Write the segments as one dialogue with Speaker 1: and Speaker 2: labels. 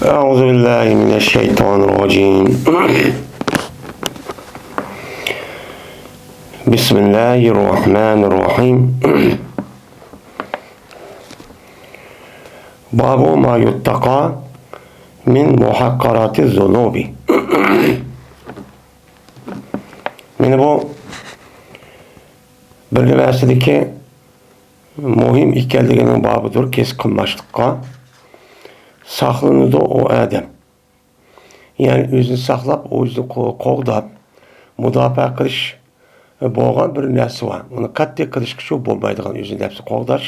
Speaker 1: أعوذ بالله من الشيطان الرجيم بسم الله الرحمن الرحيم باب ما يتقى من محقرات الذنوب. Meni bu birlemesideki muhim ekanligining bobidir. Kes qilmaslikqa saqlanadi o odam. Yani o'zini saqlab, o'zini qo'g'dab, mudofaa qilish bo'lgan bir narsa bor. Uni qat'iy qilishga shu bo'lmaydigan o'zini nafsi qo'g'dash.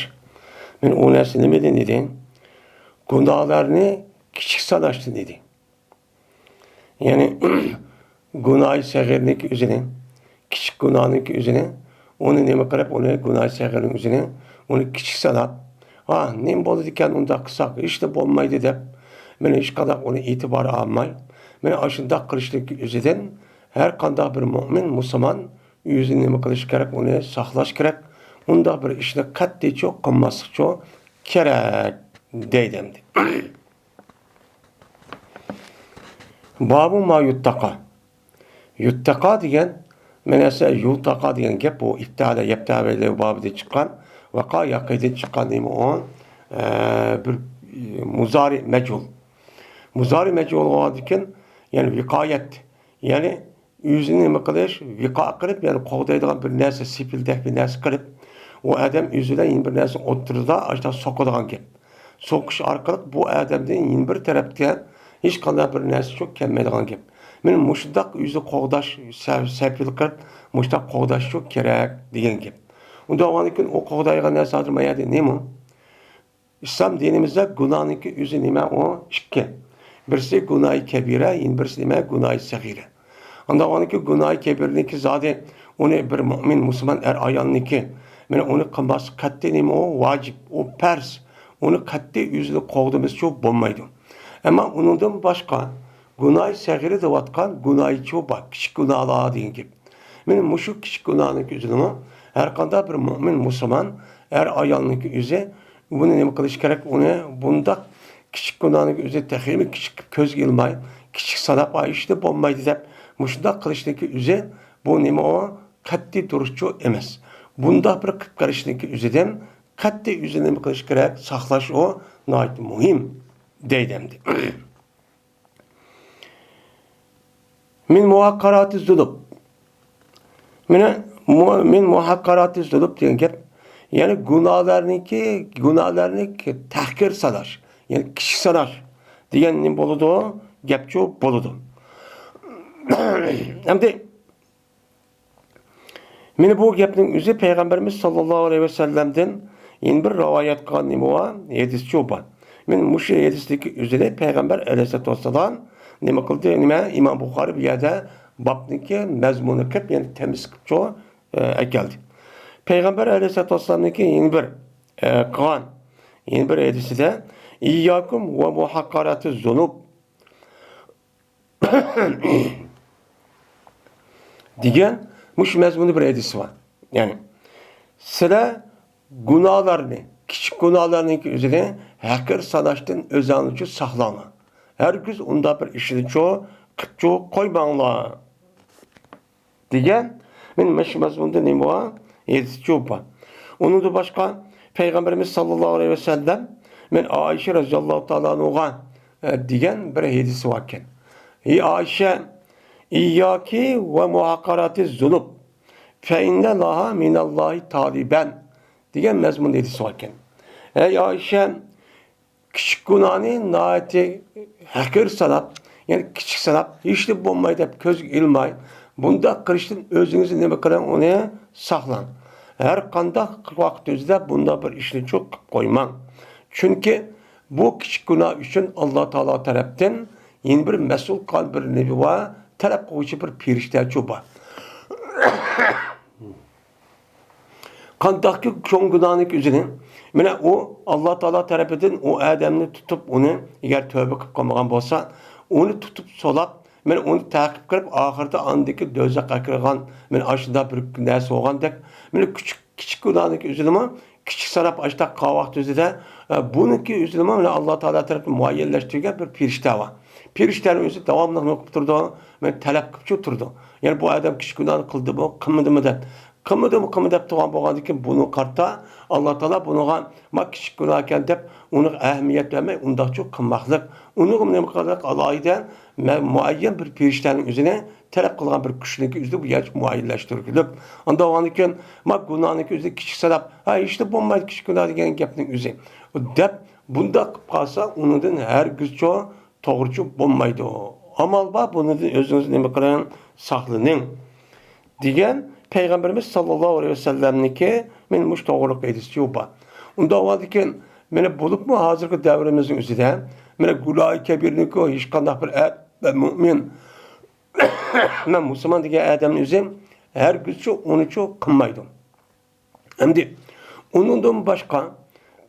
Speaker 1: Men o narsa nima dedim? Gunohlarni kichik sanashdi dedi. Yani gunoh sag'irniki o'zini, kichik gunohniki o'zini, uni nima qilib, uni gunoh sag'irning o'zini, uni kichik sanab, nima bo'ldi ekan unda qilsak, hech de bo'lmaydi deb, men hech qanday uni e'tibor olmay, men shunday qilishlik o'zidan har qanday bir mo'min, musulmon o'zini nima qilish kerak, uni saqlash kerak, unda bir ishni qat'iy qilmaslik kerak deydim. Babu ma yuttaqa. Yuttaqa degan, men esa yuttaqa degan gap bu ibtida yaptabili babida chiqqan, vaqa yaqida chiqqan nima o bir muzari mecul. Muzari mecul olduğundan yani viqayet, yani yüzünü nima qilish, viqa qilib, yani qo'g'daydigan bir narsa, sipildek bir narsa qilib, o adam yüzüden yeni bir narsa o'ttirda, ashta soqadigan gap. So'qish orqali bu odamdan yeni bir tarafga hech qanday bir narsa çok kelmaydigan gap. Men mushundaq yuzi qo'g'dash, sipil qilib, mushundaq qo'g'dash çok kerak degan gap. Unda o'g'aniki o qo'g'daydigan narsadir mayadi nima? İslam dinimizde gunohniki o'zi nima o ikki. Birisi gunohi kabira, birisi nima gunohi sag'ira. Unda o'g'aniki gunohi kabirniki zodi uni bir mo'min musulmon ayolniki, men uni qilmas qat'iy nima o vojib, o farz. Onu qat'iy o'zini qo'g'dimiz çok bo'lmaydi. Ama undan boshqa gunohi sag'ira deyotgan gunohi bor, kichik gunohlar degan gap. Men mushu kichik gunohniki o'zini har qanday bir mo'min musulmon ayolniki o'zi buni nima qilish kerak? Uni bunda kichik gunohniki o'zi taximi kichik ko'zga ilmay, kichik sanab ishda bo'lmaydi deb mushunda qilishniki o'zi bu nima o qat'iy turishchi emas. Bunda bir qilib qarashniki o'zidan qat'iy o'zini nima qilish kerak? Saqlash o nihoyat muhim deydimdi. Min muhaqqarati zulub. Min muhaqqarati zulub degan gap, yani gunohlarniki tahqir sanash, yani kichik sanash degan nima bo'ladi o? Gapcho bo'ladi. Hamda meni bu gapning o'zi Payg'ambarimiz sollallohu alayhi vasallamdan yeni bir rivoyat qilgan nima bor? Hadischi bor. Men mushu hadisdagi o'zida Payg'ambar alayhisolatu vasallam nima qildi? Nima Imom Buxoriy bu yerda babniki mazmuni qilib, yani temiz qilib keldi. Payg'ambar alayhisolatu vasallamniki yeni bir qilgan yeni bir hadisida iyyakum va muhaqqaratiz zunub degan mush mazmuni bir hadis var. Yani sizlar gunohlarni, kichik gunohlarniki o'zini haqir sanashdan o'zinglarni uchun saqlanglar. Herkes unda bir ishni qilib qo'ymanglar degan men mush mazmunda nima bor? Hadis bor. Onun da başka Peygamberimiz sallallahu aleyhi ve sellem men Ayşe radhiyallahu ta'ala anha degan bir hadisi var ekan. Ey Ayşe, İyyaki ve muhaqqaratiz zulub fe inne laha minallahi taliben degan mazmun hadisi var ekan. Ey Ayşe, kichik gunohni nihoyatda haqir sanab, yani kichik sanab, hech de bo'lmaydi deb ko'zga ilmay, bunda qilishdan o'zingizni nima qiling, uni saqlang. Her qanday vaqt o'zida bunda bir ishni çok qilib qo'ymang. Chunki bu kichik gunoh uchun Alloh taolo tarafdan yeni bir mas'ul qilgan bir nabi va talab qiluvchi bir farishta bor. Qandaqki cho'ng gunohniki o'zini, mana u Alloh taolo tarafidan o odamni tutib, uni agar tavba qilib qolmagan bo'lsa, uni tutib solab, men uni ta'qib qilib, oxirida andiki do'zaxga kirgan, men ashunda bir narsa bo'lgandek, men kichik gunohniki o'zini kichik sanab ashta qavaq o'zida Bununki üzülme Allah Teala tarafından muayyenleştirgen bir firişte var. Firiştenin özü devamlı okup durdu. Ben talep kıpçı durdu. Yani bu adam kişi günahını kıldı mı, kılmadı mı de. Kılmadı mı, kılmadı tuğan boğandı ki bunu kartta Allah Teala bunu ma kişi günahken dep onu ehemmiyet vermey, ondan çok kılmaklık. Onu ne kadar alaydan muayyen bir firiştenin üzerine talep kılgan bir kişinin üzerinde bu yer muayyenleştirilip. Onda o anıken ma günahının üzerinde kişi sebep. Ha işte bombaydı kişi günah degen gapning üzerine. Dep bunda kalsa onun her güç çoğu toğrucu bombaydı o. Amal var bunu özünüz neme kılan saklının. Diyen Peygamberimiz sallallahu aleyhi ve sellem'niki men muş doğruluk edisi yoba. Onda o adeken mene bulup mu hazırki devrimizin üzerinde mene gulay kebirniki o hiç kandak bir ve mümin men Müslüman diye adamın üzerinde her güçü onu çok kınmaydı. Hem de onundan başka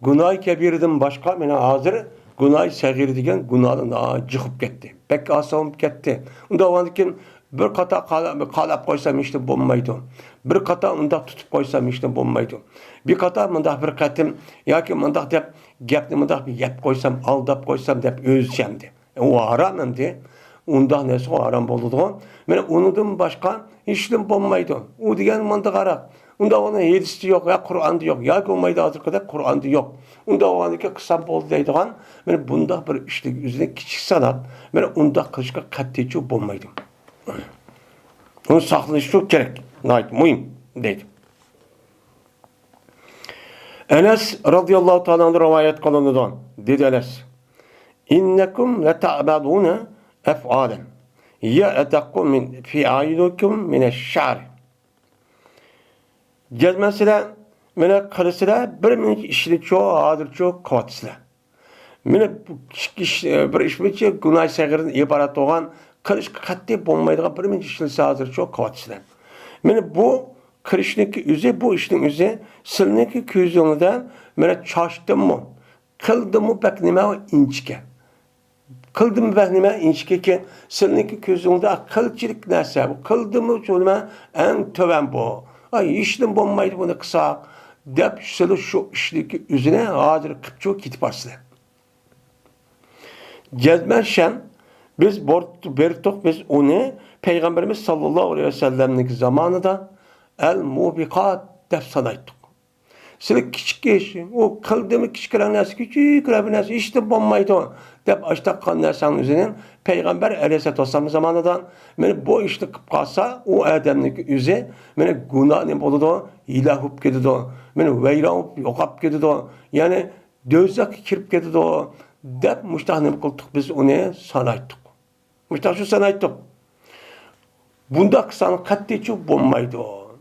Speaker 1: günah kebirden başka mene hazır günah sagir degan günahdan çıkıp gitti. Pek asam gitti. Onda o adeken bir kata qalab qo'ysam işte bo'lmaydi. Bir kata undaq tutib qo'ysam işte bo'lmaydi. Bir kata mundaq bir qatim yoki mundaq deb gapni mundaq yeb qo'ysam, aldab qo'ysam deb o'zchamdi. O haram endi. Undaq narsa haram bo'ladi. Mana undan boshqa hech kim bo'lmaydi. U degan munda qarab. Unda onun hadisi yo'q, ya Qur'onda yo'q, yoki bo'lmaydi hozirda Qur'onda yo'q. Unda o'niki qilsam bo'ldi deydigan, mana bundaq bir ishlik o'zini kichik sanab, mana undaq qilishga qat'iy bo'lmaydi. Onu saklaşı çok gerek. Nait, mühim deydi. Enes radıyallahu ta'ala rivayet kılınıdan dedi Enes. İnnekum leta'baduna ef'alen ya'takum min fi'ailukum min eş-şa'ri. Gezmesine mene kılısıyla bir minlik işini çok adır çok kavatsıyla. Mene bir işmiçi günah segirin ibaret olan kılış katli bulmaydığı bir minlik işini hazır çok kavatsıyla. Mene bu kılışındaki yüze bu işin yüze silindeki küzünüden mene çaştım mı? Kıldım mı bekleme o inçike. Kıldım mı bekleme inçike ki silindeki küzünüde kılçılık neyse bu. Kıldım mı söyleme en töven bu. Ay işlim bulmaydı bunu kısa. Dep sili şu işdeki yüzüne hazır kıpçı kitip arsın. Cezmen şen biz bertok biz onu Peygamberimiz sallallahu aleyhi ve sellem'nin zamanında el-mubiqat dep sanaydık. Silik küçük geçin, o kıldığımı küçük nesi, küçük nesi, işte bombaydı o. Dep açtık kan nesanın üzerine Peygamber aleyhisselatü vesselam zamanından beni bu işte kalsa o adamlık yüze beni günah ne oldu da ilah hüp gidiyordu o. Beni veyran yokap gidiyordu o. Yani dözek kirip gidiyordu o. Dep müştahını kıldık biz onu sanaydık. Müştah şu sanaydık. Bunda kısanın katliçi bombaydı o.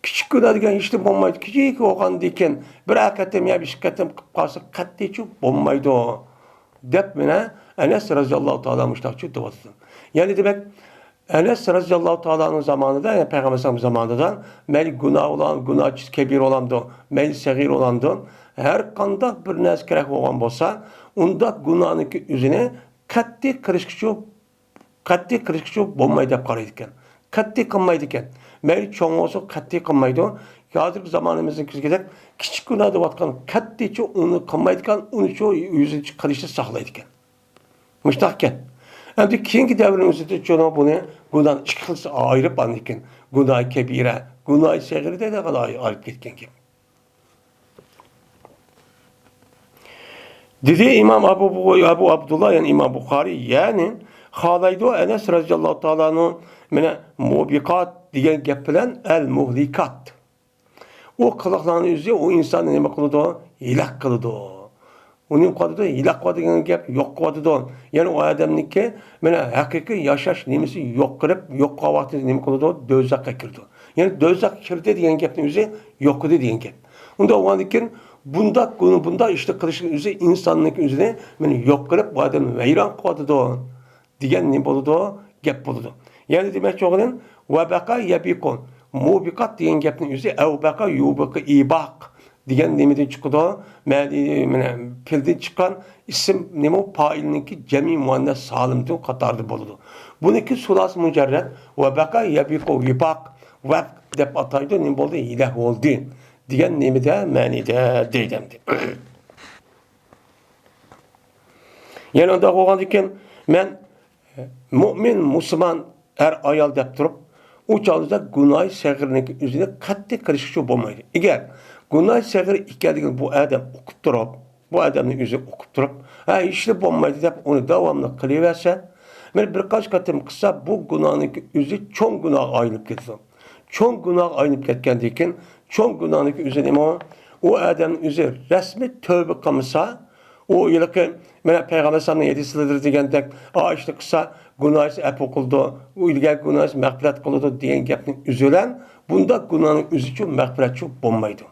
Speaker 1: Küçük günah degen işte bombaydı. Küçük oğan diken bir akatem ya bir şikatem kalsa katliçi bombaydı o. Dep mene Enes radıyallahu ta'ala müştahçı dıvatın. Yani demek Enes radıyallahu ta'ala'nın zamanında yani Peygamber zamanında mel günah olan, günahçı kebir olandı, mel segir olandı. Her kanda bir nes kerek olan bolsa, onda günahın üzerine katli kırışkıcı bombayı dep qaraydıken. Katli kılmaydıken. Mel çoğun olsa katli kılmaydı. Hazır zamanımızın küçük küçük günah dıvatkan katliçi onu kılmaydıken, onu çoğu yüzünü kırıştı saklaydıken. Müştakken. Hem de keyingi devrimizde çoğuna bunu günahın çıkılsa ayırıp anlayken. Günah kebire, günah segiri de kadar ayırıp gitken gibi. Dedi İmam Abu Abdullah yani İmam Bukhari yani halaydı Enes radıyallahu ta'ala'nın mubiqat diyen gap bilen el muhlikat. O kılıklarını yüzü o insanı ne kılıdı o? İlak kılıdı o. Onun kadıda ilak kadı degen gap yok kadıdı o. Yani o adamniki hakiki yaşaş nemesi yok kırıp yok kavakti ne kılıdı o? Dözakka kirdi. Yani dözak kirdi diyen gapın yüzü yok kıdı diyen gap. Onda o andikin bunda işte kılışın yüzü insanlık yüzüne yok kırıp bu adamı veyran kadıdı o. Diyen ne buludu o? Gap buludu. Yani demek çoğunun ve beka yebikon. Mubiqat diyen gapın yüzü ev beka yubaka ibak. Diyen nemeden çıkıdı. Pilden çıkan isim nemo pailinki cemi muannes salimden katardı buludu. Bununki sulas mücerred ve beka yebiko ibak. Ve dep ataydı ne buldu? İlah oldu. Diyen nemede manide deydemdi. Yani onda olgan ki men mümin, Müslüman er ayal dep durup, o çağda günah şehirinin üzerine katli karışışı olmaydı. Eğer günah şehir iken bu adam okup durup, bu adamın yüzü okup durup, ha işli olmaydı dep onu devamlı kılıverse, ben birkaç katım kısa bu günahın yüzü çok günah ayrılıp gitti. Çok günah ayrılıp ketkendikin, çok günahın üzerine o adamın yüzü resmi tövbe kılmışsa, o yılki mene Peygamber sallallahu aleyhi ve sellem degandek işte kısa günahı ep kıldı, o ilgili günahı mağfiret kıldı diyen gapning üzülen bunda günahın üzü için mağfiret çok bulmaydı.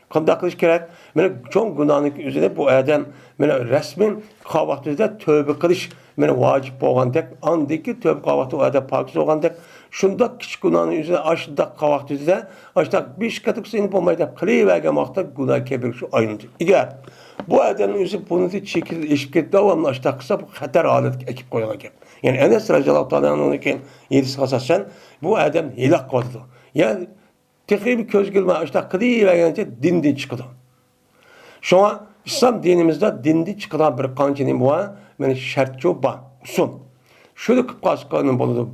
Speaker 1: Qanday qilish kerak? Mene çoğun günahın üzerine bu adam mene resmen qavaqtida tövbe qilish mene vacip bo'lgandek, andaki tövbe qavaqti o adam pakiz bo'lgandek, shunda kichik günahın üzerine aşıda qavaqtida aşda 5 qatık seni bo'lmaydi, qilavergan vaqtda günah kebir şu aynıdır. Eğer bu adamın yüzü bunu da çekildi, eşip ketdi, devamlı aşağı kısa bu xatar alet ekip koyulan gap. Yani Enes radıyallahu ta'ala'nın yedisi kasasen bu adam hilak koydu. Yani tekrar bir köz gülme aşağı kıdıyıvergence dindi çıkıdı. Şu an İslam dinimizde dindi çıkılan bir kancının bu var, yani şartçı var, usul. Şöyle kıpkasıkanın buludu,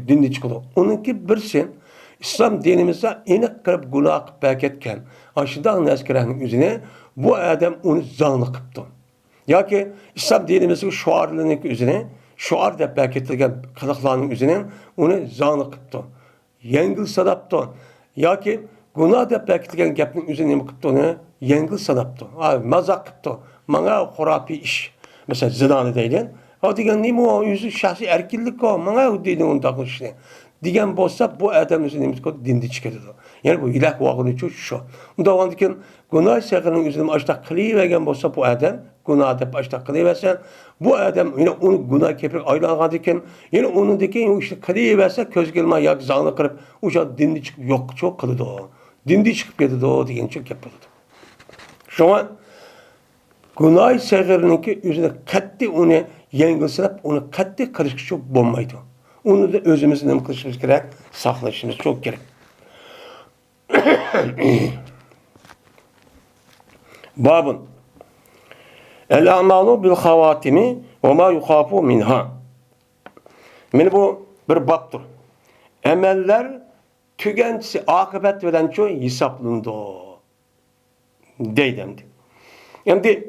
Speaker 1: dindi çıkıdı. Onunki birsin, İslam dinimizde inek kırıp günah kıppak etken, aşıdan neskerahının yüzüne bu adam onu zanlı kıptı. Ya ki İslam dinimizin şuarlığının üzerine, şuar da belki etilgen kılıklarının üzerine onu zanlı kıptı. Yengil sadaptı. Ya ki günah da belki etilgen gapının üzerine mi kıptı onu? Yengil sadaptı. Mazak kıptı. Bana hurafi iş. Mesela zinanı deylen. O diyen neymi o yüzü şahsi erkillik o. Bana o deylen onu da kılışını. Diyen bolsa bu adam üzerine dindi çıkardı. Yani bu ilah vağını için şu. Onda olan ki günah şehirinin üzerine açta kılıvergen bolsa bu adam günah da açta kılıversen bu adam yine onu günah kepir aylanğandıkken yine onun deki işte kılıverse köz gelme yak zanı kırıp uca dindi çıkıp yok çok kılıdı o. Dindi çıkıp geldi o diyen çok yapıldı. Şu an günah şehirinin üzerine katli onu yengilsilip onu katli karışıkçı olmaydı. Onu da özümüzün kılışımız gerek, saklaşımız çok gerek. Babun El-amalu bil-havatimi ve ma yukhafu minha. Yani bu bir babdır. Emeller tügencisi akıbet veren çoğu hesaplındı. Deydemdi. Yani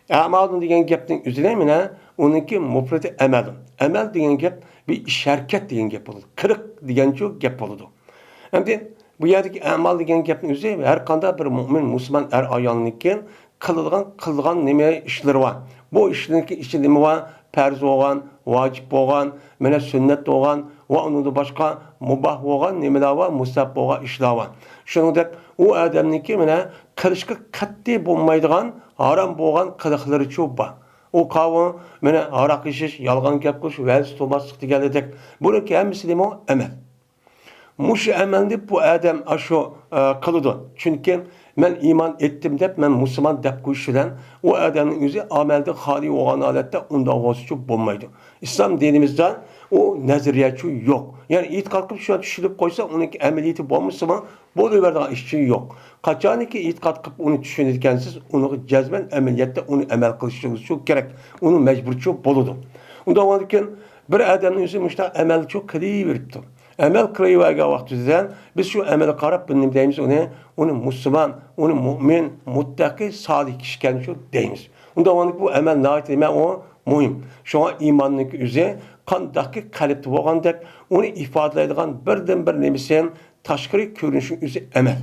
Speaker 1: amalın diyen geptin üzerine mi ne? Onunki mufreti emelin. Emel diyen gep bir şerket diyen gep olur. Kırık diyen çoğu gep olurdu. Yani bu yerdeki amal diyen gepin üzerine her kanda bir mümin, Müslüman ayalınken kılgan neme işleri var. Bu işlerdeki işlemi var, perz olan, vacip olan, mene sünnet olan ve onun da başka mubah olan nemeler var, musab olan işler var. Şunu da o adamınki mene karışık katli bulmaydıgan, haram olan kılıkları çok var. O kavga mene arak işiş, yalgan gap kılış, velsi olmazlık digeledek. Bununki en müslimi o emel. Muş emeldi bu adam aşo kılıdı. Çünkü ben iman ettim dep, ben Müslüman dep kuşulan o adamın yüzü amelde hali olan alette ondan olsun bulmaydı. İslam dinimizde o neziriyatçı yok. Yani it kalkıp şu an düşünüp koysa onun emeliyeti bulmuşsa ama boluverdiği işçi yok. Kaçan ki it kalkıp onu düşünürken siz onu cezben emeliyette onu emel kılışınız çok gerek. Onu mecbur çok boludu. Ondan olurken bir adamın yüzü işte emel çok kılayı veripti. Emel kırayıvergen vaktizden biz şu emeli karab bildim deyimiz onu Müslüman, onu mümin, muttaki, salih kişiken şu deyimiz. Ondan sonra bu emel nait etme o mühim. Şu an imanlık üzere kandaki kalipti olgandek onu ifade edilen birden bir nemisen taşkırı görünüşün üzere emel.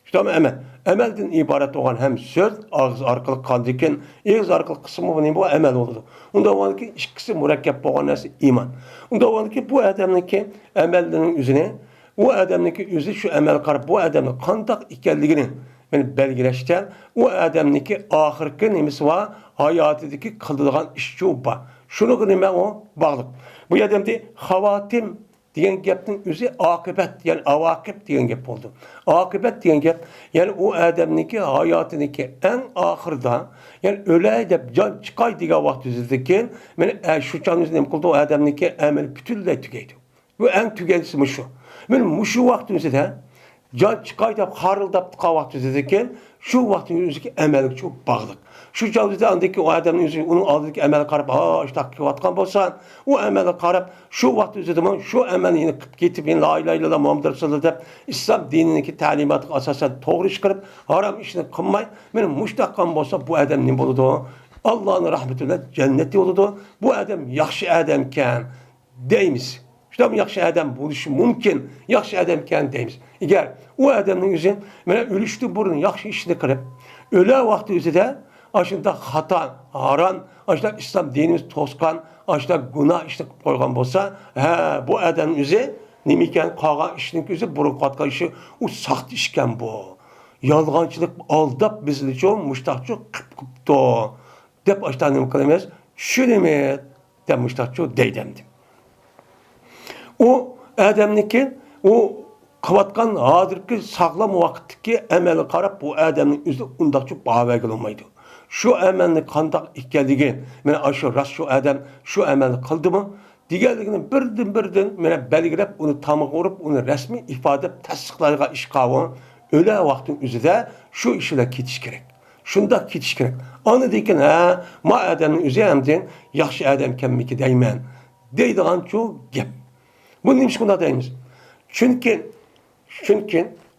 Speaker 1: İşte ama emel. Emelden ibaret olan hem söz, ağız arkalık kandiken, ağız arkalık kısmı bu emel oldu. Ondan sonra ki ikisi mürekkep olan nesi iman. Ondan sonra ki bu adamınki emelinin üzerine, o adamınki üzeri şu emel karab, bu adamın kandak ikenliğini yani belgileşten, o adamınki ahirki nemesi var, hayatındaki kıldırılan işçi var. Şunu neme o bağlık. Bu adamda havatim diyen gapning üzeri akıbet yani avakip diyen gap oldu. Akıbet diyen gap yani o adamniki hayatındaki en ahırda yani öyle de can çıkay diye vakit üzerindeki ben şu can üzerinde kıldı o adamniki emel bütünle tükeydi. Bu en tükencisi mi şu? Ben şu vakit üzerinde can çıkay da harıldap tıka vakit üzerindeki Şu vaktin yüzündeki emellik çok bağlıq. Şu cavizde andaki o adamın yüzü, onun aldığındaki emeli qarab, işte vatqan bolsan, o emeli qarab, şu vaqt yüzüdümün, şu emelini getib, la ilahe illallah Muhammed Resulullah deb, İslam dinindeki talimatı asasen toğru iş qilib, haram işini qılmay, benim muştaqqan bolsa, bu adam ne boludu? Allah'ın rahmetine cenneti oludu. Bu adam yaxşı adamken deymiz. İşte bu yaxşı adam buluşu mümkün. Yaxşı adamken deymiz. Eğer o adamın yüzün, böyle ölüştü burun yaxşı işini qilib, öyle vakti yüzüde, aşında hata, haram, aşında İslam dinimiz toskan, aşında günah işte koygan bolsa, bu adamın yüzü, nemiken qalğan işinin yüzü, burun qatqan işi, o saht işken bu. Yalğançılık aldap bizli çoğun, muştaqçı qıp-qıptı. Dep aştan nemi qılamayız, şunu mi, dep muştaqçı deydemdim. O adamniki, o qıvatqan hazırki sağlam vaqtdaki emeli qarab, bu adamın yüzü undaqçı bağ qılınmaydı. Şu emelni qandaq ikkenligi, mene aşı rast şu adam şu emelni qıldı mı? Digerligini birden mene belgilep, onu tamıqa urup, onu resmi ifade tasdiqlarga iş qavun, öyle vaqtin yüzüde şu işle ketiş gerek. Şunda ketiş gerek. Anı deyken, ma adamın yüzü emdin, yaxşı adam kemmiki deymen. Deydiğen çok gep. Bunu neymiş buna deyimiz? Çünkü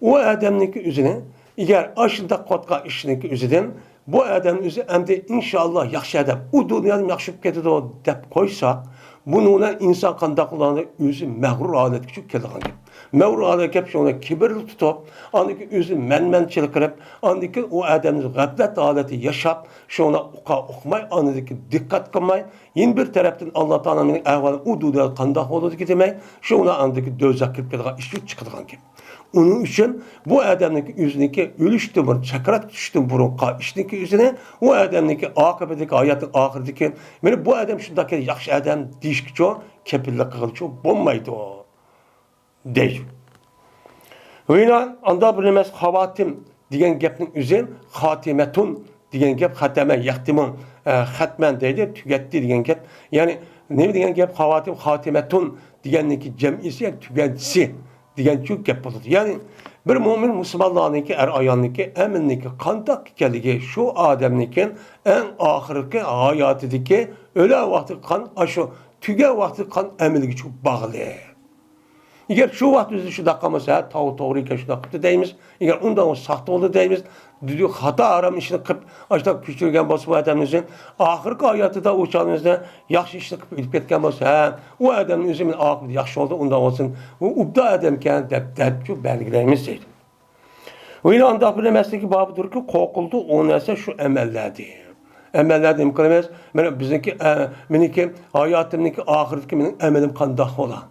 Speaker 1: o adamın yüzüne, eğer aşında qatqa işinin yüzüden, bu adamın yüzü emdi inşallah yaxşı adam, o dünyanın yaxşı ketidi o dep koysa, bununla insan qandaqlarını yüzü məğrur alet küçük keldiğen gibi. Məğrur alet kep şuna kibirli tutup, andaki yüzü menmençilik qilib, andaki o adamın gaflet aleti yaşap, şuna okumay, andaki dikkat qılmay, yine bir taraftan Allah Teala'nın ahvalı o dünyada qandaq olur ki demek, şuna andaki dözak kirip keldiğen işi çıkıdığan gibi. Onun için bu adamın yüzündeki ölüştü bir çakarak düştü burunqa işindeki yüzüne o adamın akıbetdeki hayatın ahirdeki meni bu adam şundaki yaxşı adam deyişki kepillik qılçı bolmaydı o deyir. Oyna anda bilmez havatim degan gapning üzün xatimetun degan gap xatama yaxtimun xatman deydi tügetti degan gap. Yani ne degan gap havatim xatimetun deganniki jam'isi tügentisi degan çok gap bo'ladi. Yani bir mo'min musulmonlarniki ayonniki aminniki qandaq ekanligi şu odamniki en oxirgi hayotidagi o'la vaqti qan shu tuga vaqti qan amiliga çok bog'liq. Eğer şu vaqt o'zida shunday qilmasa, to'g'ri ekan shunday qilibdi deymiz. Eğer undan o saxta bo'ldi deymiz. Düdü xato aram ishni qilib, ashta kechirgan bo'lsa bu odamning o'zi oxirgi hayotida o'shanizda yaxshi ishni qilib o'tib ketgan bo'lsa, u odamning o'zi men oxirida yaxshi bo'ldi, undan olsin. U ubda odam ekan deb shu belgilaymiz deydi. O'yini undaq bilmasligi bobidirki, qo'rqildi, o narsa shu amallardi. Amallar nima qilamiz? Mana bizniki meniki hayotimniki oxiridagi mening amalim qandoq bo'ladi?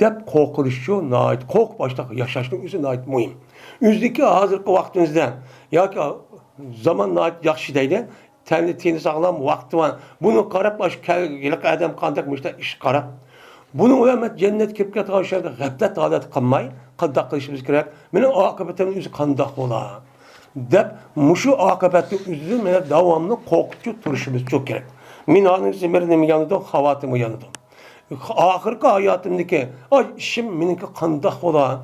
Speaker 1: Dep qo'rqilishi nait, qo'rq boshda yashashning o'zi nait muhim. O'zidagi hozirgi vaqtimizda yoki zaman nait yaxshi deydi, tani sog'lom vaqti bor. Buni qarab boshqa odam qanday mushta ish qarab, buni o'lamat jannat kirib ketgan shaxsga g'aflat holat qilmay, qanday qilishimiz kerak? Mening oqibatim o'zi qanday bo'ladi? Deb mushu oqibatni o'zida meni davomli qo'rqitib turishimiz çok kerak. Men hozir simirning yanida xavotim yanida. Ahirki hayatımdaki işim meniki qandoq bo'ladi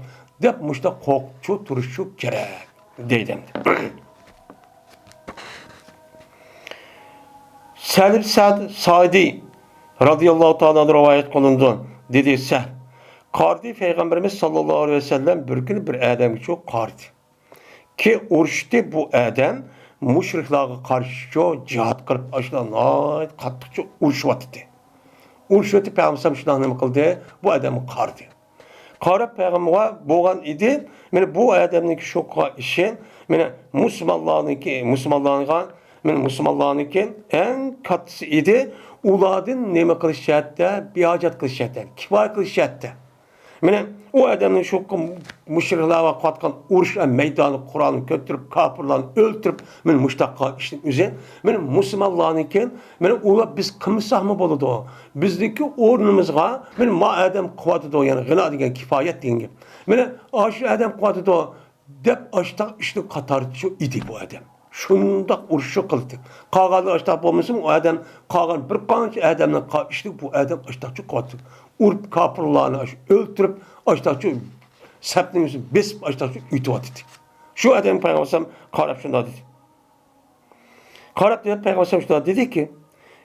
Speaker 1: deb mushta qo'rqib turishi kerak deydim. Salim Sa'di radıyallahu ta'ala rivayet qilindi dedi Sahl. Qardi Peygamberimiz sallallahu aleyhi ve sellem bir gün bir adam çok qardi. Ki urushdi bu adam mushriklarga qarshi jihad qilib ashlanay qattiq urushyapti. Uruşutu Peygamber şundan nima qildi? Bu adamı qardi. Qarab Peygamber bo'lgan edi. Meni bu adamning shoqqa ishi, meni musulmonlarniki eng kattasi edi. Ulardan nima qilishyapti? Bihojat qilishyapti. Kifoya qilishyapti. Meni o adamning shoqqa mushriklarga qatqan urush maydoni Qur'onni ko'tarib, kofirlarni o'ltirib, men mushtaqqa ishning o'zi, men musulmonlarniki, men ular biz qilmasaqmi bo'ladi? Bizdagi o'rnimizga men ma adam quvvatida, ya'ni g'ina degan kifoyat degan. Meni shu adam quvvatida deb ashta ishni qatori shu edi bu adam. Shundoq urush qildi. Qolgan ashta bo'lmasin, o adam qolgan bir qancha odamni ishni bu adam ashta quvvatdi. Urp kafirlarni o'ltirib, ashtachu sapning besib ashtachu uyutyapti. Şu adam Peygamber qarab şunda dedi. Qarab dedi Peygamber şunda dedi ki,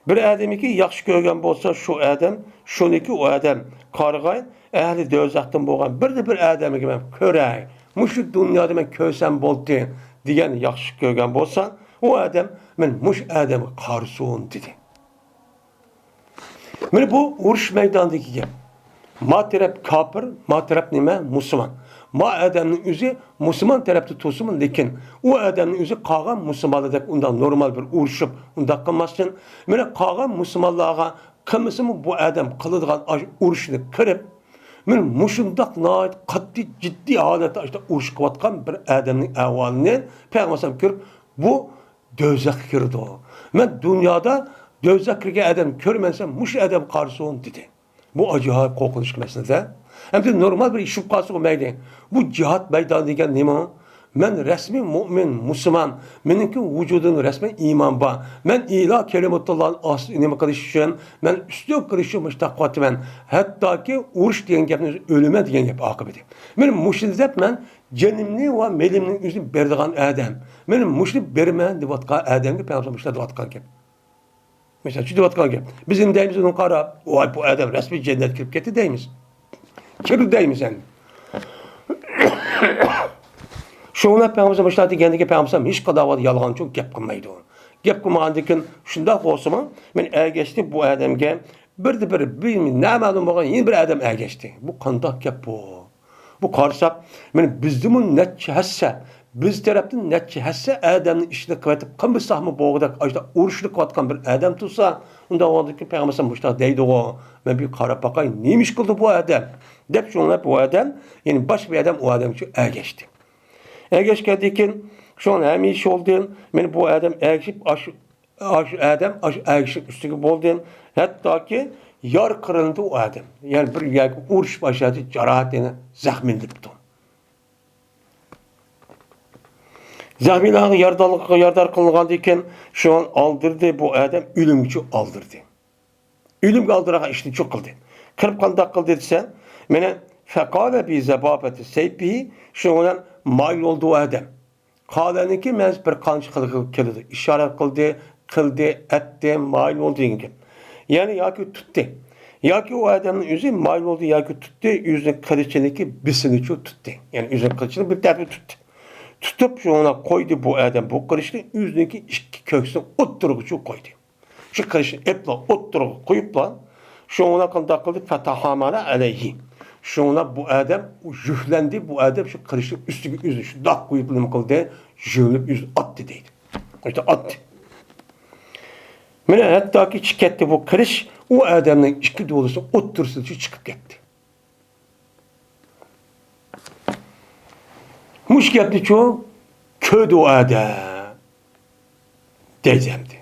Speaker 1: bir adamiki yaxşı görgen bolsa şu adam, şuniki o adam qarğayın, ehli dözaqdan bolğan bir adamı men köräy. Muşu dünyada men körsəm boldu degan yaxşı görgen bolsa, o adam men muş adamı qarsuun dedi. Mene bu uruş meydanındaki gap. Ma taraf kafir, ma taraf nima? Müslüman. Ma adamın üzü Müslüman tarafta tutsun, lekin o adamın üzü qalğan Müslümanlar undan normal bir uruşup unda qılmasın. Mene qalğan Müslümanlarga qılmasın bu adam qılıdığan uruşunu kirib, men muşundaq nəhayət qattiq ciddi holatda işte uruş qılatqan bir adamın ahvalını Peyğəmbər görüb bu dözək kirdi o. Men dünyada dözək kirgan adam görmensem muş adam qarşısın dedi. Bu acayip korkunç meselede. Hem de normal bir şüphası olmaydı. Bu cihat meydanı degen nima? Men resmi mümin, Müslüman. Meninki vücudun resmi iman ba. Men ila kelimetullah'ın aslı nima qilish uchun men üstün qilishim mustaqvatman. Hatta ki urush degan gapni ölüme degan gap akıbeti. Men mushilzab men canimni va melimni üzüp berdigan adam. Men mushilib berman deb atqa adamga Peygamber mushilib atqan gap. Mesela şu devatkan gap. Bizim deyimiz onun qarab, vay bu adam resmi cennet kirib ketdi deyimiz. Kirib deyimiz yani. Şuna Peygamber başladı kendine Peygamber hiç kadar yalğan çok gap qılmaydı o. Gap qılmagandan şunda olsa men ergeçti bu adamga bir ne ma'lum bo'lgan yeni bir adam ergeçti. Bu qandaq gap bu. Bu qarşab men bizdimin neçe hassa biz tarafdan neçe hassa adamın işini kıvatip qılmısaqmı boğdak işte uruşlu qıvatqan bir adam tutsa unda oldiki Peygamber muştaq deydi o. Men bir qarab baqay neymiş qıldı bu adam? Dep şonlar bu adam yani baş bir adam o adam için ergeçti. Ergeçkendikin şon hem iş oldu. Men bu adam ergeçip ergeçip üstüge boldu. Hatta ki yar kırıldı o adam. Yani bir uruş başladı carahatine zahmindipti. Zahmilağı yardar kılınğandı iken şu an aldırdı bu adam ölümcü aldırdı. Ölüm aldırağa işini çok kıldı. Kırıp kandak kıldı desen mene fekale bi zebabeti seypihi şu an mail oldu adam. Kalanınki mez bir kanç kıldı. İşaret kıldı, etti, mail oldu gibi. Yani ya ki tuttu. Ya ki o adamın yüzü mail oldu ya ki tuttu. Yüzünün kılıçındaki bisini tuttu. Yani yüzünün kılıçını bir defa tuttu. Tutup şu ona koydu bu adam bu kılıçını yüzündeki iki köksünü otturucu koydu. Şu kılıçını eple otturucu koyup lan şu ona kandak fetahamana aleyhi. Şu ona bu adam yühlendi bu adam şu kılıçını üstüne yüzünü şu dak koyup ne kıldı yüzünü yüz attı deydi. İşte attı. Mene hatta ki çıketti bu kılıç o adamın iki dolusu ottursun çıkıp gitti. Muş gapni çok kötü o adam diyeceğimdi.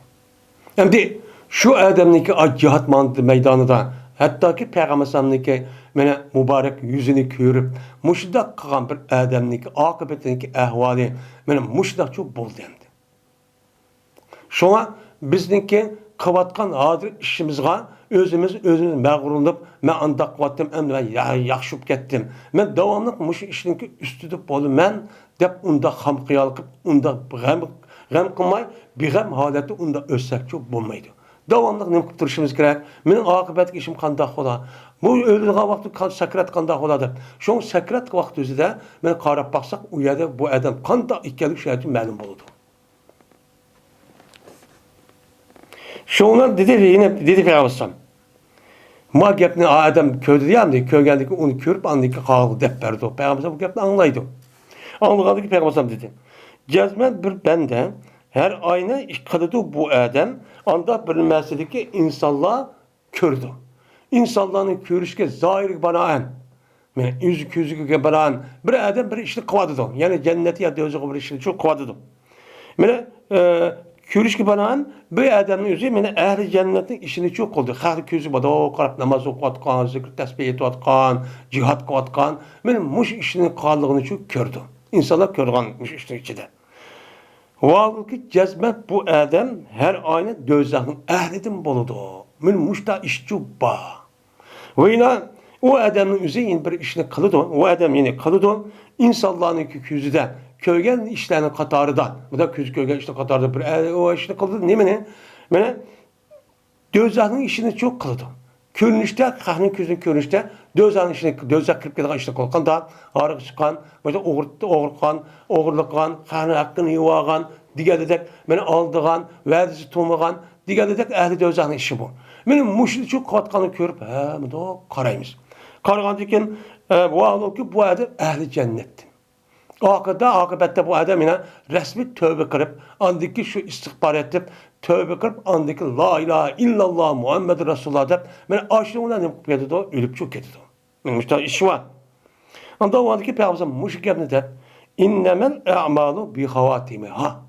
Speaker 1: Hem de şu adamniki cihat meydanında hatta ki Peygamber'niki mene mübarek yüzünü görüp muşda kılan bir adamniki akıbetindeki ahvali mene muşda çok bol demdi. Şuna bizniki kıvatkan hadir işimizge özümüz mağrurlanıp men anda qıvatdım emdi ben yaxşıp kettim. Men davamlıq muş işinki üstüdüp bolum men dep unda ham qiyal qıp unda gam qılmay begam haleti unda ölsek çok bolmaydı. Davamlıq nem qıp turuşumuz kerak. Menin akıbetki işim qandaq ola. Bu ölüge vaqtı sakrat qandaq oladı. Şoň sakrat vaqtı özüde men qarap baqsaq u yerda bu adam qandaq ikkelik şäherti ma'lum boldu. Şoňdan dedi Peygamber ma gapni adam kördü yani kögendeki onu körüp andaki qalı dep berdi. Peygamber bu gapni anlaydı. Anladı ki Peygamber dedi. Cezmen bir bende her ayna kılıdı bu adam anda bilinmezdi ki insanlar kördü. İnsanların körüşke zahiri banaen men yüzü banaen bir adam bir işini qıvadı. Yani cenneti ya dözü bir işini çok qıvadı. Mene körüşke banaen bir adamın özü mene ehli cennetin işini çok oldu. Her közü bada o qarab namaz oqatqan, zikr tesbih etqan, cihat qıvatqan. Men muş işinin qallığını çok kördü. İnsanlar körgan muş işinin içinde. Vallahi cezmet bu adam her ayna dözahın ehlidim boludu. Men muşta işçi ba. Ve yine o adamın üzerine bir işini kılıdı. O adam yine kılıdı. İnsanların yüzüde köygen işlerinin katarıdan. Bu da köz köygen işte katarda bir o işini kıldı. Ne mi? Mene dözahının işini çok kıldı. Körünüşte, kahnin közün körünüşte dözahının işini dözah kırıp gelen işte kılkan da ağrı çıkan, böyle oğurlukan, kahnin hakkını yuvagan, diğer dedek beni aldığan, verdiği tutmagan, diğer dedek ehli dözahının işi bu. Benim muşlu çok katkanı körüp, bu da karayımız. Kargan diken bu adam ki bu adam ehli cennetti. Akıbette bu adam yine resmi tövbe kırıp, andaki şu istihbar edip, tövbe kırıp, andaki la ilahe illallah Muhammed Resulullah deyip, beni aşırımdan ne yapıyordu da, ölüp çok etti de. Benim işte işi var. Anda o andaki Peygamber muşik yapını deyip, innemel e'malu bi havatimiha.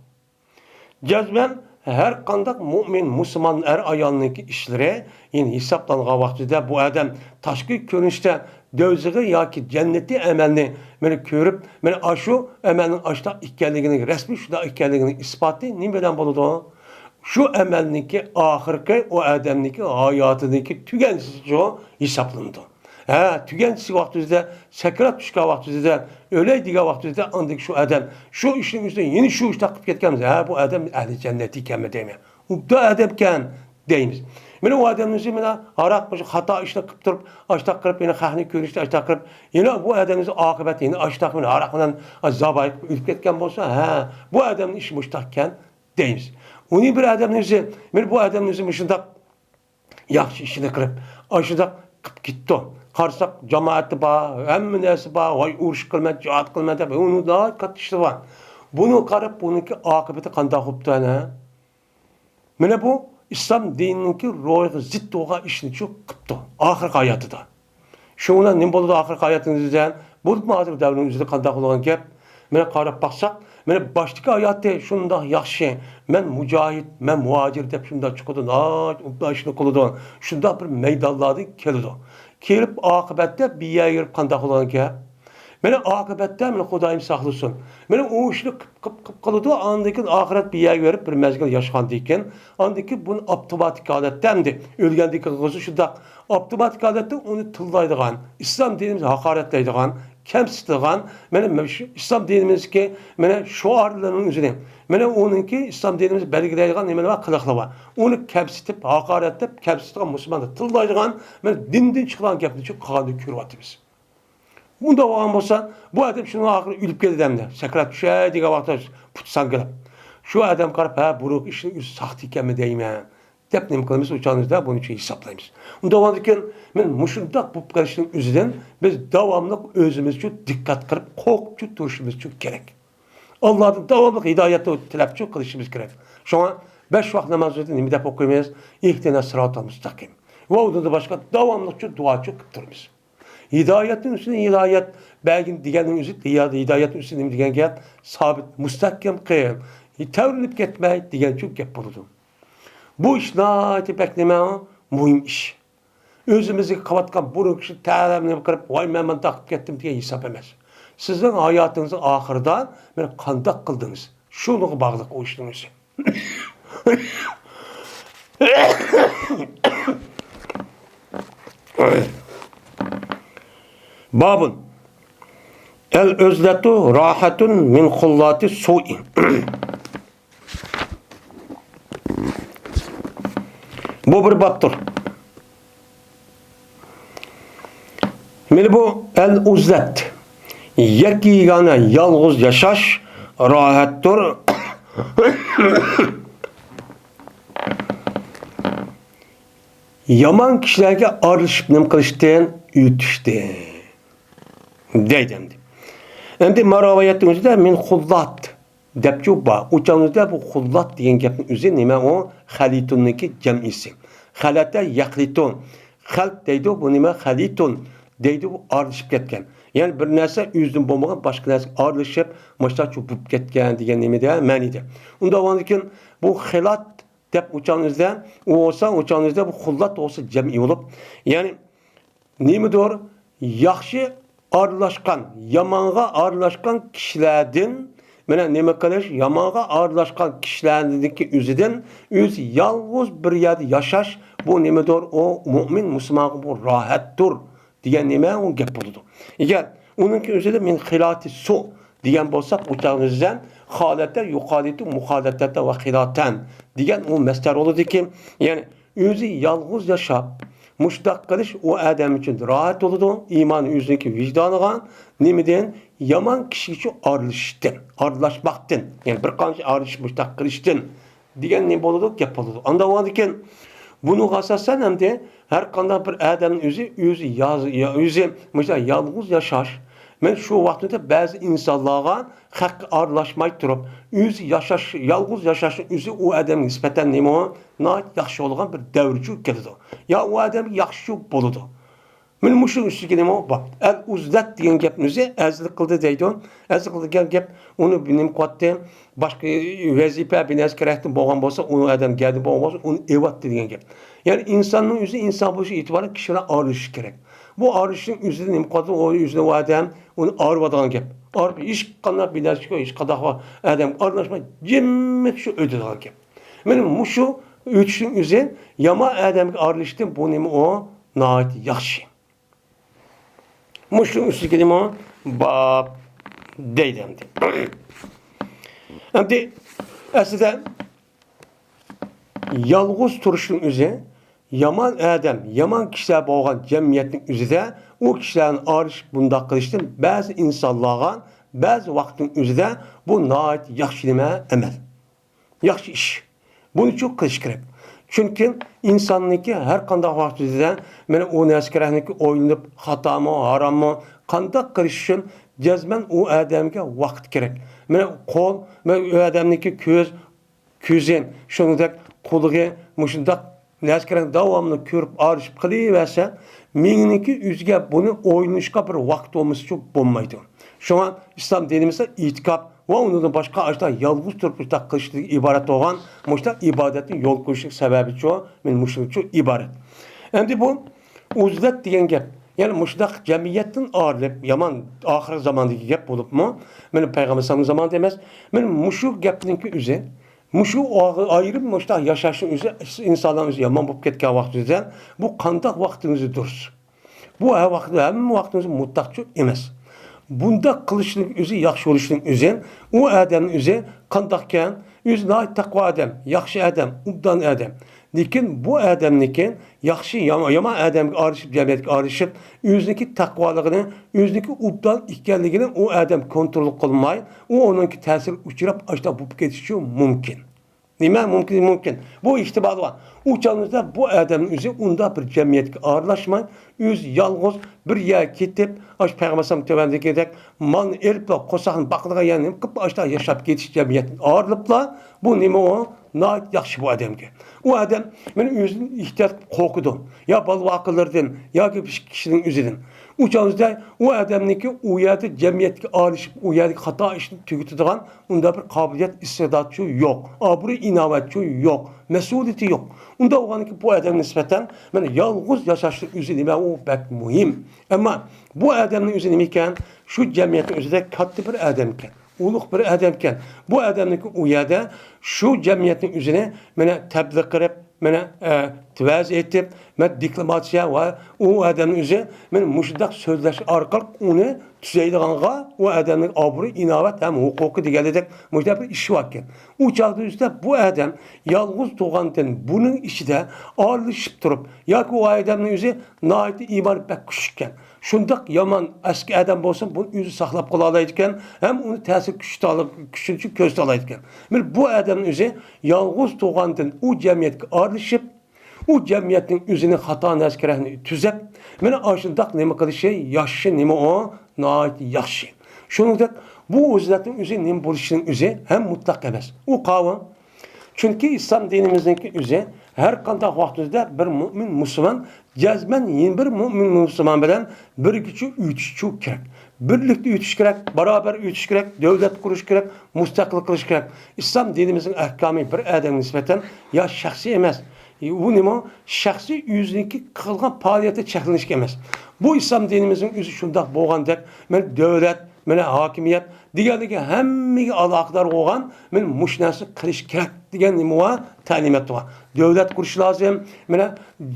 Speaker 1: Cezmen her kandak mümin, Müslüman ayalındaki işlere yine hesaplanılan vaktide bu adam taşkı körünüşte dövzüğü ya ki cenneti emelini beni körüp beni aşı emelinin aşta ikkenliğini resmi şurada ikkenliğini ispatı ne bilen buludu? Şu emelindeki ahirki o adamdaki hayatındaki tükensiz o hesaplandı. Tükensiz vaktinde, sekrat düşka vaktinde, öyle diga vaktinde andık şu adam, şu işin üstüne yeni şu iş takıp getkemiz. Bu adam ehli cenneti iken mi demiyor. Bu da adamken deyimiz. Mene o adamımızı mene harak hata işte kıptırıp, açtak kırıp, yine kahni körüşte açtak kırıp, yine bu adamımızı akıbet yine açtak mene harakından zabayıp ülüp ketken bolsa, bu adamın işi müştakken deyimiz. Onun bir adamımızı, mene bu adamımızı müştak yaxşı işini kırıp, açtak kıp gitti. Karsak cemaati bağ, hem nesi bağ, vay uğruş kılmet, cihat kılmet, onu daha katıştı var. Bunu karıp, bununki akıbeti kanda kuptu ne? Mene bu, İslam dinininki ruhu zıt oğa işini çok kıptı. Ahir hayatı da. Şuna ne buldu ahir hayatınızdan? Bu mağdur devrimizde kanda kullanan gep. Mene karıp baksak, mene baştaki hayatta şunda yaxşı. Men mücahit, men muhacir deyip şunda çıkıdı. Ubda işini kılıdı. Şunda bir meydallardı, kelidi. Kelip akıbette bir yere girip kanda kullanan gep. Mene akıbette mene Hudayim saxlısın. Mene o işini kıp kılıdı. Andaki ahiret bir yere verip bir mezgil yaşandı iken. Andaki bunun optimatik adettendi. Ölgendeki kızı şunda optimatik adette onu tıllaydıgan. İslam dinimizi hakaretleydigan. Kemsizdigan. Mene İslam dinimiz ki mene şuarlarının üzerine. Mene onunki İslam dinimizi belgileydigan ne var kılıklı var. Onu kemsiztip, hakaretlep, kemsizdigan Müslümanı tıllaydigan. Mene dinden çıkan gepni çok kandı kürvatimiz. Bunda olan olsa bu adam şunun ahırı ülüp geldi demde. Sekrat düşe diye vakta putsan gelip. Şu adam karıp buruk işin üst sahtı iken mi deyim ya. Dep nem kılımız uçağınızda bunun için hesaplayımız. Bunda olan iken ben muşundak bu karışının üzerinden biz devamlı özümüz için dikkat kırıp korkup duruşumuz için gerek. Allah'ın devamlı hidayette tilap için kılışımız gerek. Şu an 5 vakit namazı ne midep okuymayız. İhtine sırat-ı müstakim. Ve o da başka devamlı için dua için kıptırımız. Hidayetin üstüne hidayet, belki diğerinin üstüne hidayetin üstüne diğer gel sabit, müstahkem kıyım. Tevrilip gitmeyi diğer çok gep buludum. Bu iş nâhayeti bekleme mühim iş. Özümüzü kavatkan buruk işi tâlemine kırıp vay ben takip ettim diye hesap emez. Sizin hayatınızın ahırdan beni kandak kıldınız. Şunu bağlık o işinizi. Babun el özletu rahatun min hullati su'i. Bu bir babdır. Bu el uzlet yekigane yalğız yaşaş rahattır. Yaman kişilerge arışıp nem kılıştığın ütüştü. Deydemdi. Endi maravayettinizde min hullat depçu ba. Uçağınızda bu hullat diyen gepin üzeri nime o halitunnaki cem'isi. Halata yaklitun. Halk deydi bu nime halitun. Deydi bu arışıp ketken. Yani bir narsa üzdün bulmagan başka narsa arışıp maçta çubup ketken diyen nime de manide. Onda vandikin bu halat dep uçağınızda o olsa uçağınızda bu hullat olsa cem'i olup yani nime doğru yaxşı arılaşkan, yamanğa arılaşkan kişilerden mene neme kılış, yamanğa arılaşkan kişilerdeki üzüden üz yalnız bir yerde yaşaş bu nemedir o mümin Müslüman bu rahattır diye neme o gep buludu. Eğer onunki üzerinde min hilati su degan bo'lsak, o'chağımızdan holatlar yuqoritu muholatata va xilatan degan u mastar bo'ladiki, ya'ni o'zi yolg'iz yashab mushtaq qilish u odam uchun rohat bo'ladi, iymon o'ziniki vijdoniga nimadan yomon kishi uchun aralashmoqdan, ya'ni bir qancha aralash mushtaq qilishdan degan ne bo'ladi, gap bo'ladi. Unda bo'ladikan buni asosan hamda har qanday bir odamning o'zi mushtaq yolg'iz yashash. Men şu vaqtida ba'zi insonlarga haq aralashmay turib, o'zi yolg'iz yashashni o'zi u odamga nisbatan nima yaxshi bo'lgan bir davrchi keladi. Ya u odam yaxshi bo'ladi. Men mushu ustiga nima bor? Al-uzlat degan gapimizni azl qildi deydi. Azl qilgan gap uni nim qotdi, boshqa vazifa binas kerakli bo'lgan bo'lsa, uni odam geldi bo'lgan bo'lsa, uni evatdi degan gap. Ya'ni insonning o'zi inson bo'lishi e'tiboran kishilar aralashi kerak. Bu aralashning o'zida nima qoldi? O o'zida u odam uni arvadigan gap. Hech qanday bilashga, hech qanday odam aralashmay jimmi shu o'tadigan gap. Men mushu o'tishning o'zi yomon odamga aralashdim, bu nima o? Nayt yaxshi. Mushu ustiga nima? Bab deydi hamdi. Hamdi aslida yolg'iz turishning o'zi yomon odam, yomon kishilar bo'lgan jamiyatning o'zida u kishilarni arish bundoq qilishdan ba'zi insonlarga ba'zi vaqtning o'zida bu nihoyat yaxshi nima emas. Yaxshi ish. Buni çok qilish kerak. Chunki insonniki har qanday vaqtida mana u narsalarniki o'ylanib, xatomi, harommi qanday qilish uchun jazman u odamga vaqt kerak. Mana qo'l, mana u odamniki ko'zi, shuningdek qo'liga mushundaq narsalarni davomli ko'rib, arishib qilaversa, meniki o'ziga buni o'ynashga bir vaqt bo'lmasa bo'lmaydi. Shunga islom dinimizda e'tiqod va undan boshqa ashta yolg'iz turib qilishdan iborat bo'lgan mushta ibodatni yo'l qo'yishlik sababi chu, men mushuncha iborat. Endi bu uzlat degan gap. Ya'ni mushtaq jamiyatdan ayrılib, yomon oxir zamondagi gap bo'libmi? Meni payg'ambar sallallohu alayhi vasallam emas. Men mushu gapninki o'zi, mushu ayirib mushtaq yashashning o'zi insonlarimiz yomon bo'lib ketgan vaqtida bu qanday vaqtingizni dursiz. Bu vaqtda hamma vaqtingiz mutlaqcha emas. Bunda qilishning o'zi yaxshi bo'lishning o'zi, u odamning o'zi qandaqkan, o'zi taqvo odam, yaxshi odam, ubdan odam. Lekin bu odamniki yaxshi yomon odamga arishib, jamiyatga arishib, o'ziniki taqvoligini, o'ziniki ubdan ekanligini u odam kontrol qilmay, u uningki ta'sir uchrab, ashta bo'lib ketishi mumkin. Nima mumkin? Bu ihtimol bor. U chog'da bu odamning o'zi unda bir jamiyatga aralashmay, o'zi yolg'iz bir yerga ketib, ash payg'ambar tövandagidek molni erib qo'saqni baqilgan yani qilib ashta yashab ketish jamiyatga ariliblar. Bu nima o? Yaxshi bu odamga. U odam meni o'zini ehtiyot qo'rqidi. Ya balvoqlardan yoki kishining o'zidan. U chog'da u odamniki u yerda jamiyatga aralashib, u yerda xato ishni tugatadigan unda bir qobiliyat, iste'dod yo'q. Obro' inovat yo'q. Mas'uliyati yo'q. Unda o'g'aniki bu odamga nisbatan mana yolg'iz yashashning o'zi nima u bak muhim. Ammo bu odamning o'zi nima ekan? Shu jamiyatning o'zida katta bir odam ekan. Ulug' bir odam ekan. Bu odamniki u yerda shu jamiyatning o'zini mana tabliq qilib, mana tvaz etib, mana diplomatiya va u odamning o'zi mana mushundaq so'zlash orqali uni tuzaydiganga u odamning obro' inovat ham huquqi deganidek mushundaq bir ish bor ekan. U chog'da o'zida bu odam yolg'iz tug'andan buning ichida aralashib turib, yoki u odamning o'zi nihoyat iymon bak kuchli shundoq yomon eski odam bo'lsa, buni o'zi saqlab qola oladi ekan, ham uni ta'sir kuchini ko'rsata oladi ekan. Men bu odamning o'zi yolg'iz tug'andan u jamiyatga aralashib, u jamiyatning o'zini xato naskaraini tuzab, mana shundoq nima qilishi yaxshi, nima o? Nihoyat yaxshi. Shuningdek, bu o'zlatning o'zi nima bo'lishining o'zi ham mutlaq emas. U qavm. Chunki islom dinimizningki o'zi har qanday vaqtida bir mu'min musulmon jazman bir mu'min musulmon bilan birgacha o'tishi kerak. Birlikda o'tish kerak, barobar o'tish kerak, davlat qurish kerak, mustaqil qilish kerak. Islom dinimizning ahkomi bir odamga nisbatan ya shaxsiy emas. Bu nima? Shaxsiy o'ziniki qilgan faoliyati cheklanish emas. Bu islom dinimizning o'zi shundoq bo'lgandek, men davlat, mana hokimiyat degandagi hammaga aloqador bo'lgan men mush narsa qilish kerak degan nima ta'limot bor. Davlat qurish lozim, mana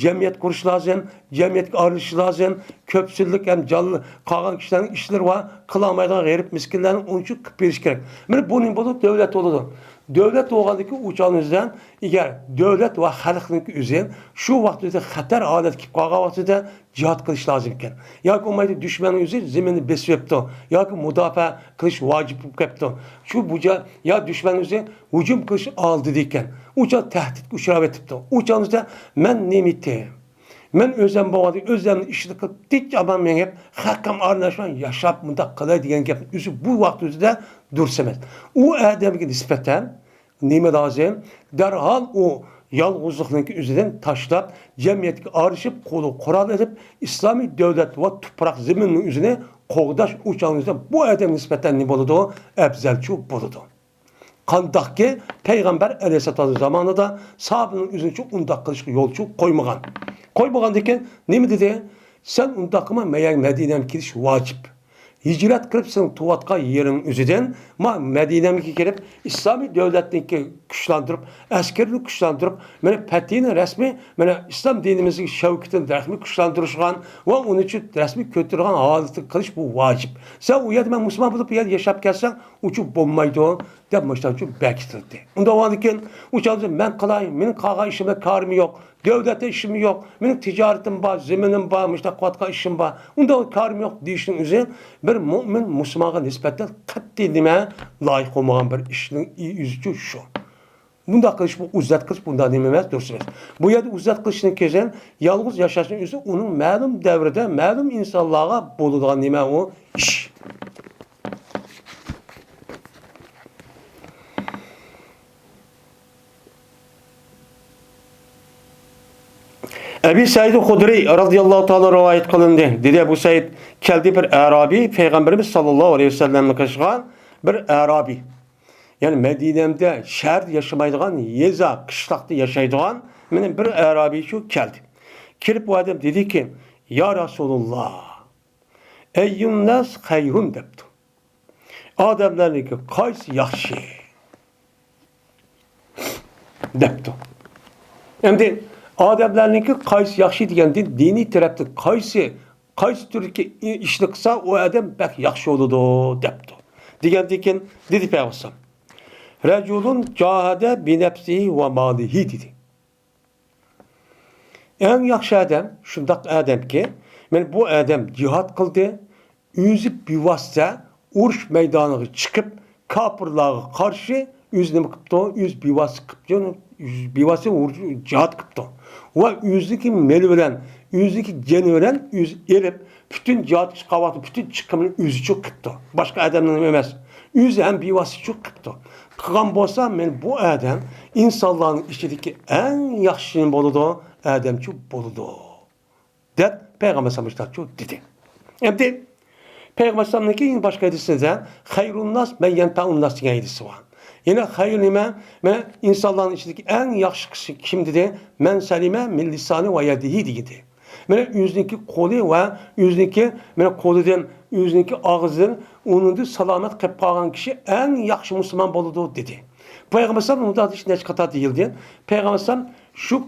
Speaker 1: jamiyat qurish lozim, jamiyatga aralishish lozim. Ko'pchilik ham jonli qolgan kishilarning ishlari va qilolmaydigan g'arib miskinlarni uncha qilib berish kerak. Mana buning bo'lib davlat bo'ladi. Davlat bo'lgandiki uchonizdan agar davlat va xalqning o'zi shu vaqtda xatar holat kelib qolgan vaqtida jihad qilish lozim ekan. Yoki bo'lmaydi dushmanning o'zi zaminni besyapti, yoki mudofaa qilish vojib bo'lib ketdi. Shu buja yo dushman o'zi hujum qilish oldi ekan. Ucha tahdidga uchrab etibdi. Uchonizda men nimiti men o'zim bo'ladi, o'zimni ishni qilib, tik odam menga haqqam aralashmay yashab bunda qilay degan gap o'zi bu vaqt o'zida dursa emas. U odamga nisbatan nima lozim? Darhol u yolg'izlikning o'zidan tashlab, jamiyatga arishib, qo'li qurol edib, islomiy davlat va tuproq zaminning o'zini qo'g'dash uchonizda bu odamga nisbatan nima bo'ladi? Afzalchi bo'ladi. Qandaqki payg'ambar alayhisolom zamonida sahobaning o'zini undaq qilishga yo'lchi qo'ymagan. Qo'ymagan ekan, nima dedi? Sen undaq qilma, Madinaga kelish vojib. Hicret qilib sen tuvatqa yerin o'zidan Madinaga kelib islomiy davlatni kuchlantirib, askarni kuchlantirib, mana patini rasmiy, mana islom dinimizning shavkatini rasmiy kuchlantirishgan va uni uchun rasmiy ko'targan holatni qilish bu vojib. Sen u yerda men musulmon bo'lib bu yerda yashab kelsang, uchun bo'lmaydi deb mashtachu bektirdi. Unda o'yladim, uchun men qilay, mening qolgan ishimda korim yo'q. Devlete işim yok, benim ticaretim var, zeminim var, müştakvatka işim var. Unda karım yok deyişin üzeri bir mümin Müslümana nispetten katledime layık olmayan bir işinin iyi yüzücü şu. Bunda kılıç bu uzat kılıç bunda dememez dursunuz. Bu yerde uzat kılıçını kezen yalnız yaşasın üzeri onun malum devrede, malum insanlığa buluduğun nime o iş. Ebu Said Hudri radıyallahu ta'ala rivayet kılındı. Dedi Ebu Said geldi bir Arabi, Peygamberimiz sallallahu aleyhi ve sellem'le kışıgan bir Arabi. Yani Medine'de şehir yaşamaydıgan, yeza, kışlakta yaşaydıgan bir Arabi şu geldi. Kirip bu adam dedi ki, Ya Resulullah, eyyun nas hayrun deptu. Adamların ki kays yaxşı deptu. Hem adamlarınki qaysi yaxşı degendi dini tarafta qaysi türki ishni qilsa o adam bak yaxshi bo'ladi debdi. Degandan dedi Peygamber. Raculun cahada bi nafsihi ve malihi dedi. En yaxshi adam shundaq adamki, men bu adam jihad qildi, o'zi bevosita urush maydoniga chiqib, kofirlarga qarshi o'zini qilibdi, o'z bevosita qilib, bevosita jihad qilibdi. Ve yüzdeki meli bilen, yüzdeki ceni bilen, yüz erip, bütün cihat çıkavatı, bütün çıkımını yüzü çok kıptı. Başka adamın emez. Yüzü hem bivası çok kıptı. Kıgan bolsa, men bu adam, insanların içindeki en yaxşının boludu, adam çok boludu. Der, Peygamber Sammışlar çok dedi. Hem de, Peygamber Sammışlar'ın başka edisinde, hayrun nas, men yenta'un nas diye edisi var. Yine hayır nime, insanların içindeki en yaxşı kişi kim dedi? Men salime min lisanı ve yedihi dedi. Yüzdeki kolu ve yüzdeki koludan, yüzdeki ağızdan onun da salamet kıp kalan kişi en yaxşı Müslüman boludu dedi. Peygamber sallam onu da hiç ne kadar değildi. Peygamber sallam şu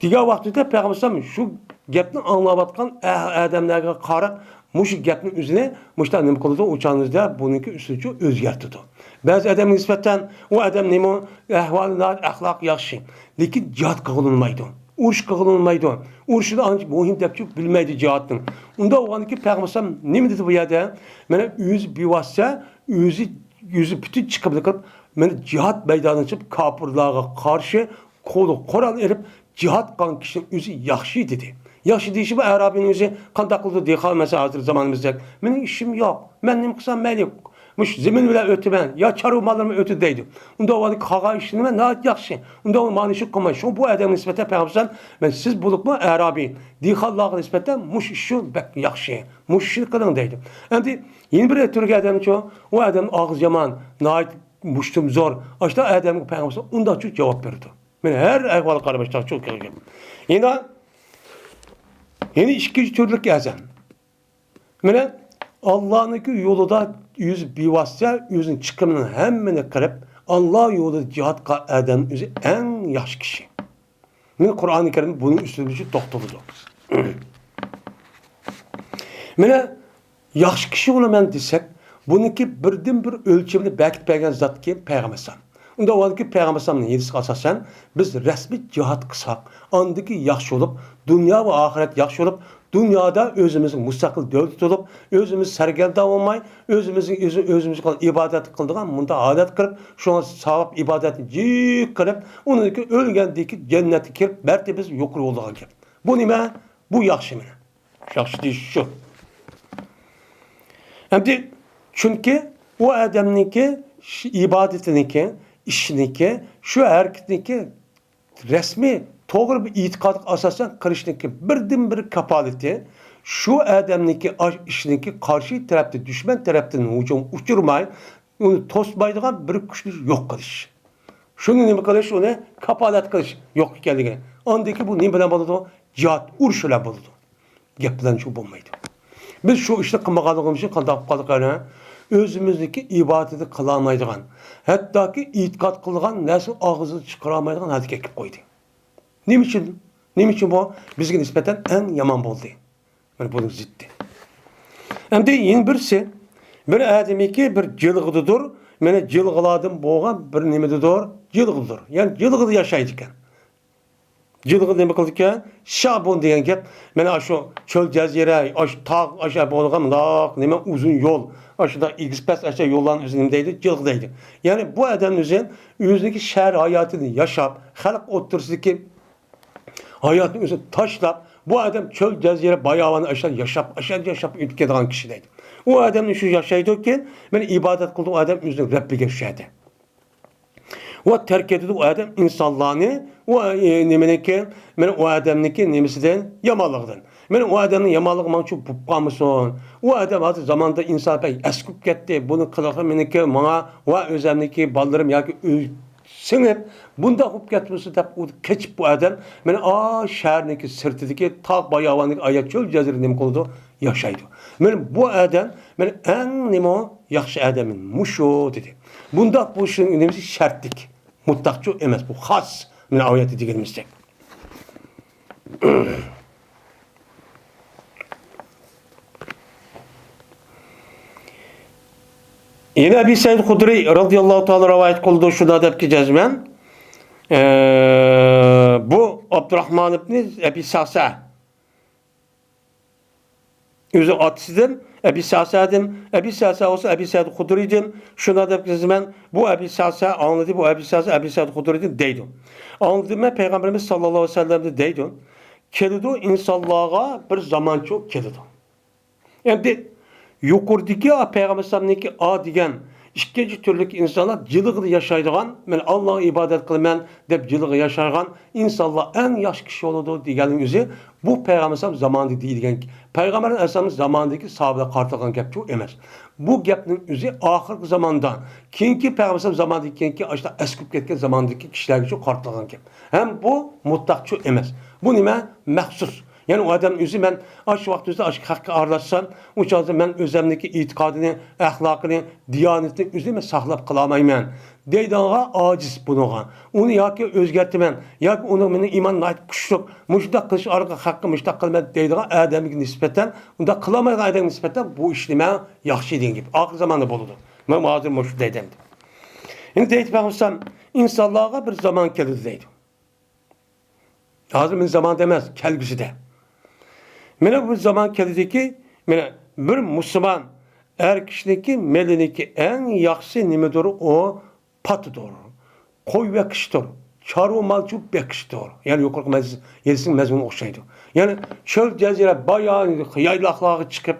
Speaker 1: diğer vakitte Peygamber sallam şu gapni anlavatkan adamlarga qarab mush gapni o'zini mushta nima qildi o'chanizda buniki ustiga o'zgartirdi. Ba'zi odam nisbatan u odam nima ahvoli axloq yaxshi, lekin jihad qilolmaydi. Urush qilolmaydi. Urushni ancha muhim deb bilmaydi jihodni. Unda o'g'aniki Payg'ambar nima dedi bu yerda? Mana o'zi bevosita, o'zi bütün chiqib qilib, mana jihad maydoniga chiqib kofirlarga qarshi qo'li qurol erib jihad qilgan kishining o'zi yaxshi dedi. Yaxşı deyişi bu Arabinin özü qandaq qıldı deyə qalmasa hazır zamanımızda. Mening işim yo'q. Men nima qilsam mayli. Mush zemin bilan o'timan, yo charu mallarni o'tib deydi. Unda o'g'li qolgan ishni nima nayt yaxshi. Unda u mani shu qilmay. Shu bu odam nisbatan Payg'ambar men siz bo'libmi Arabi dehqonlarga nisbatan mush ish bak yaxshi. Mush ishni qiling deydi. Endi yeni bir turga odamchi u odam og'iz yomon, nayt mushtum zo'r. Ashta odamga Payg'ambar unda shu javob berdi. Men har ahvol qarabashda shu kelgan. Yine ikinci türlük yazan. Mene Allah'ınki yolunda yüz bivasıta yüzün çıkımının hemmini kırıp Allah yolunda cihat eden yüzü en yaş kişi. Kur'an-ı Kerim bunun üstünde toxtuludur. Mene yaxşı kişi olaman desek, bununki birden bir ölçümünü belki bergen zat ki Peygamber. Unda oldaki Peygamber'nin yedisi asasen biz resmi cihat kısak, andaki yaxşı olup, dünya ve ahiret yaxşı olup, dünyada özümüzün müstakil devlet olup, özümüz sergelda olmay, özümüz ibadet kıldığın bunda adet kırıp, şu an savap ibadetini cik kırıp, onunki ölgendeki cenneti kirip, mertebesi yukarı olduğu gibi. Bu nime? Bu yaxşı mı? Yaxşı değil şu. Hem de çünkü o adamınki ibadetiniki, işiniki, şu hareketindeki resmi doğru bir itikat asasen karıştaki birden bir kapaleti şu adamınki işiniki karşı tarafta düşman taraftan hücum uçurmay onu tosmaydıgan bir güçlü yok kılış. Şunu ne kılış onu kapalet kılış yok geldiğine. Andaki bu ne bilen buludu? Cihat urşuyla buludu. Geplen şu bulmaydı. Biz şu işte kılmakalığımız için kandap kalık özümüzdeki ibadeti kılamaydıgan, hatta ki itikat kılgan nasıl ağzını çıkaramaydıgan hadi ekip koydu. Ne için? Ne için bu? Bizge nispeten en yaman oldu. Yani bunun ziddi. Hem de yeni birisi, bir adamiki bir cılgıdıdır, mene cılgıladım boğan bir nemedidir, cılgıdır. Yani cılgıdı yaşaydıkken. Cılgı demek kıldıkken, şabun diyen gep, mene şu çöl cezire, tağ aşağı boğulgan, neme uzun yol, aşağıda X-Pass aşağı yolların üzerindeydi, cılgıdaydı. Yani bu adamın üzerindeki şehir hayatını yaşap, halk otursundaki hayatın üzerine taşlap, bu adam çöl cezire bayağını aşağı yaşap ülkeden kişideydi. O adamın şu yaşaydıkken, ben ibadet kıldım, o adam üzerine Rabbi geçerdi. O terk edildi o adam insanlığını, o nemeneki, ben o adamniki nemesinden yamalığından. Ben o adamın yamallığı bana çok bupqamısın. O adam adı zamanda insan pek eskip gitti. Bunu kılığı meneki bana o özemdeki ballarım ya ki sınıp bunda hup getmesi de keçip bu adam ben şehirneki sırtıdaki tağ bayağındaki ayet çöl ceziri nem oldu yaşaydı. Ben bu adam ben en nemo yaxşı adamın muşu dedi. Bunda bu işin nemesi şartlik. Mutlakçı emez bu has. Ben ayeti diyelimizde. Yine Ebi Said Hudri radıyallahu ta'ala rivayet kıldığı şu da adep ki cezmen. Bu Abdurrahman ibn Ebi Sasa. Yüzü atısidir. Ebi Sasa'dım. Ebi Sasa olsa Ebi Said Hudri'dim. Şuna adep ki cezmen. Bu Ebi Sasa anladı. Bu Ebi Sasa Ebi Said Hudri'dim deydim. Anladım ben Peygamberimiz sallallahu aleyhi ve sellem'de deydim. Kelidi insanlığa bir zaman çok kelidi. Yani de yukarıdaki Peygamber sallallahu a degan ikkinchi türlük insanlar cılığı yaşaydıgan, men Allah'a ibadet kılman deb cılığı yaşaygan insanlar en yaş kişi oldu deganing o'zi bu Peygamber sallallahu zamanında deyilgan. Peygamber Efendimiz zamanındaki sahabeler qartılgan gap şu emas. Bu gapning o'zi oxirgi zamondan keyingi Peygamber sallallahu zamanındaki keyingi ashta eskib ketgan zamondagi kishilarga shu qartılgan gap. Hem bu mutlaq şu emas. Bu nima? Maxsus. Yani o adam özü ben aş vaxtımızda aşk hakkı arlaşsam, o çağda ben özümdeki itikadını, ahlakını, diyanetini özüme saxlap kılamayman. Deydağa aciz bunuğa. Onu ya ki özgertimen, ya ki onu benim iman nait kuşluk, müştak kılış arka hakkı müştak kılman deydağa adamı nispeten, onda kılamayın adam nispeten bu işleme yaxşı deyin gibi. Ahir zamanda buludu. Ben mazur müştak deydimdi. Yani deyit bakmışsam, insanlığa bir zaman kelidi deydim. Hazır bir zaman demez, kelgisi de. Mene bu zaman kelidi ki, mene bir Müslüman er kişideki meliniki en yaxşı nimedir o patıdır. Koy ve kıştır. Çarı malçu bekiştir. Yani yukarı yerisin mezunu okşaydı. Yani çöl cezire bayağı yaylaklığa çıkıp,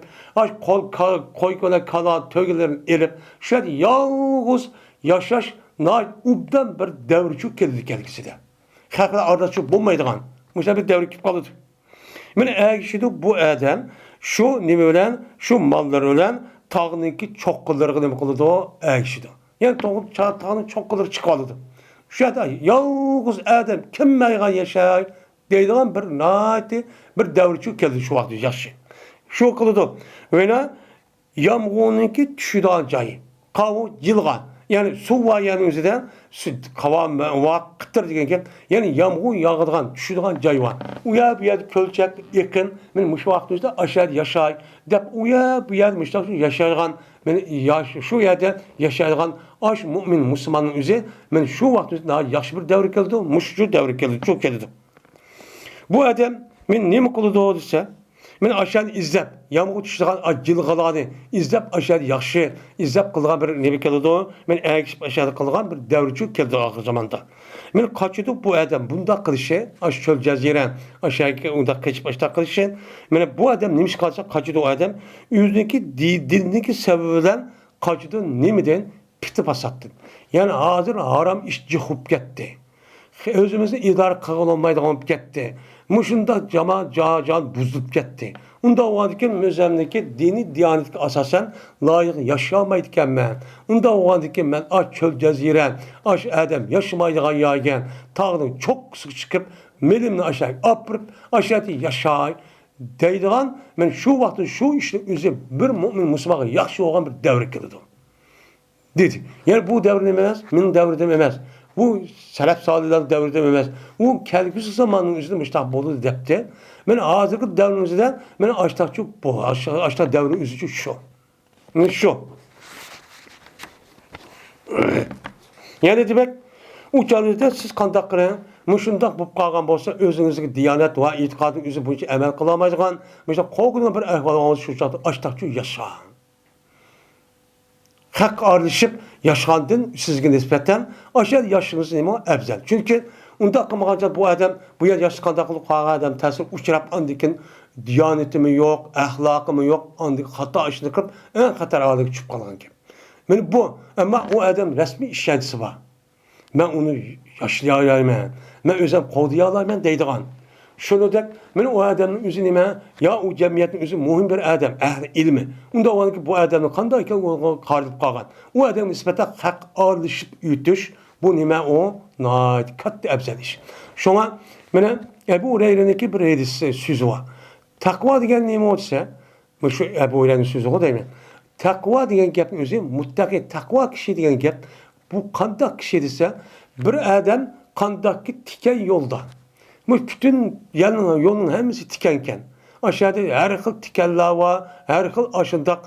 Speaker 1: koy kola kala tögelerin erip, şöyle yalnız yaşaş, ubdan bir devrçu kelidi kelgisi de. Hakikaten arada şu bulmaydıgan. Mesela bir devri kip kalıdır. Yani eğer kişide bu adam şu nime ölen, şu malları ölen tağınınki çok kılları nime kılıdı o eğer kişide. Yani tağının çok kılları çıkalıdı. Şu da yalnız adam kim meygan yaşay deydiğin bir devriçi keldi şu vakti yaşı. Şu kılıdı. Öyle yomg'irniki tushadigan joyi. Qavu jilg'a. Ya'ni suv va yani o'zidan qavam va qitir degan gap. Ya'ni yomg'ir yog'adigan, tushadigan joy bor. U yerda ko'lchak yaqin, men mush vaqtda ashad yashay deb u yerda mushtoq yashaydigan, men shu yerda yashaydigan ash mu'min musulmonning o'zi men shu vaqtda yaxshi bir davr keldi, mush shu davr keldi, çok keldi. Bu adam men nima qildi desa, men aşağı izlep, yağmur tushadigan jilg'alarni izlep aşağı yaxshi izlep qilgan bir nima keldi. Men agishib aşağı qilgan bir davrchi keldi oxir zamonda. Men qochdi bu adam bunda qilishi, ash cho'l jazira aşağı unda qochib aşağı qilishi. Men bu adam nima qilsa qochdi o adam o'ziniki diniki sababi bilan qochdi nimadan piti basatdi. Yani hozir haram ish jihib ketdi. Özümüzü idare qila olmaydigan bo'lib ketdi. Muşunda can buzulup gitti. Unda o adiki müzemdeki dini diyanetki asasen layık yaşamaydıken men. Unda o adiki men aç çöl ceziren, aç edem yaşamaydıgan yaygen, tağının çok sık çıkıp melimle aşağı apırıp aşağıda yaşay deydigan men şu vakti şu işin üzü bir mümin Müslüman'a yaxşı olan bir devre kıldım. Dedi. Yani bu devre dememez, min devre dememez. Bu selef salihler devrinde emez. Bu kelgüsü zamanın üzerinde müştah bolu depti. Men hazırki devrimizden men açtak çok bu. Açtak devri üzücü şu. Şu. Yani demek uçağınızda siz kandak kırın. Muşundak bu kalgan bolsa özünüzdeki diyanet ve itikadın üzü bunun için emel kılamayacağın. Mesela korkunun bir ehval olması şu çatı açtak çok yaşa. Hak aralışıp yaşandın sizge nispeten aşağı yaşınız neymi ebzel. Çünkü onda kımağınca bu adam bu yer yaşı kandaklık adam tesir uçurap andikin diyaneti mi yok, ahlakı mı yok, andik hata aşını kırıp en hatar ağırlık çıkıp kalan gibi. Yani bu ama o adam resmi işkencesi var. Ben onu yaşlayamayayım. Ben özüm koduyalayayım deydiğen. Şunu dek, ben o adamın üzerine ya o cemiyetin üzerine mühim bir adam, ehli ilmi. Onda o ki bu adamın kandayken o karılıp kalgan. O adamın nispeten hak ağırlaşıp ütüş, bu nime o nait kattı ebzel iş. Şuna, ben Ebu Hureyre'ninki bir hadisi sözü var. Takva diyen nime olsa, şu Ebu Hureyre'nin sözü o değil mi? Takva diyen gapın üzerine muttaki takva kişi diyen gap, bu kandak kişi ise bir adam kandaki tiken yolda. Bütün yolun hepsi tikenken. Aşağıda her xil tikenler var, her xil aşındak,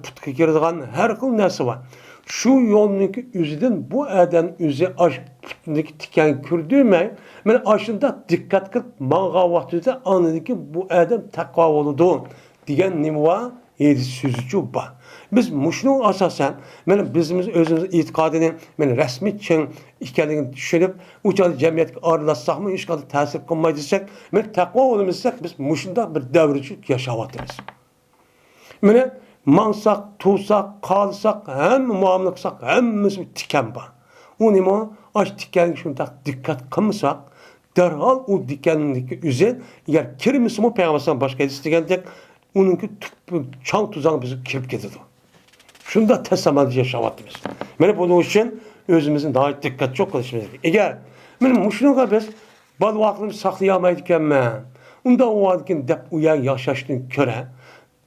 Speaker 1: putki girdiğen her xil nesi var. Şu yolun üzüden bu eden üzü puttaki tiken kürdüğüme, ben aşında dikkat kılıp mağa vaktide anladı ki bu eden takva oldu. Diyen nimi var? Yedi sözcü var. Biz muşnun asasen, bizim özümüz itikadını resmi için ikiliğini düşünüp, uçalı cemiyet ağırlaşsak mı, işgalı tesir kılmayacaksak, takva olmazsak, biz muşnunda bir devreci yaşavatırız. Mansak, tutsak, kalsak, hem muamele kılsak, hem tiken var. O nima, aç tikenlik şunda dikkat kılmasak, derhal o dikenindeki üzeri, eğer kirmisi mi Peygamber'den başka istegendek, onunki çal tuzağın bizi kirip getirdi. Şunda tesamadi yaşavatımız. Ben bunun için özümüzün daha dikkat çok kılışımız. Eğer benim muşluğa biz bal vaktimi saklayamaydıkken ben, onda o vakitin dep uyan yaşaştığını köre,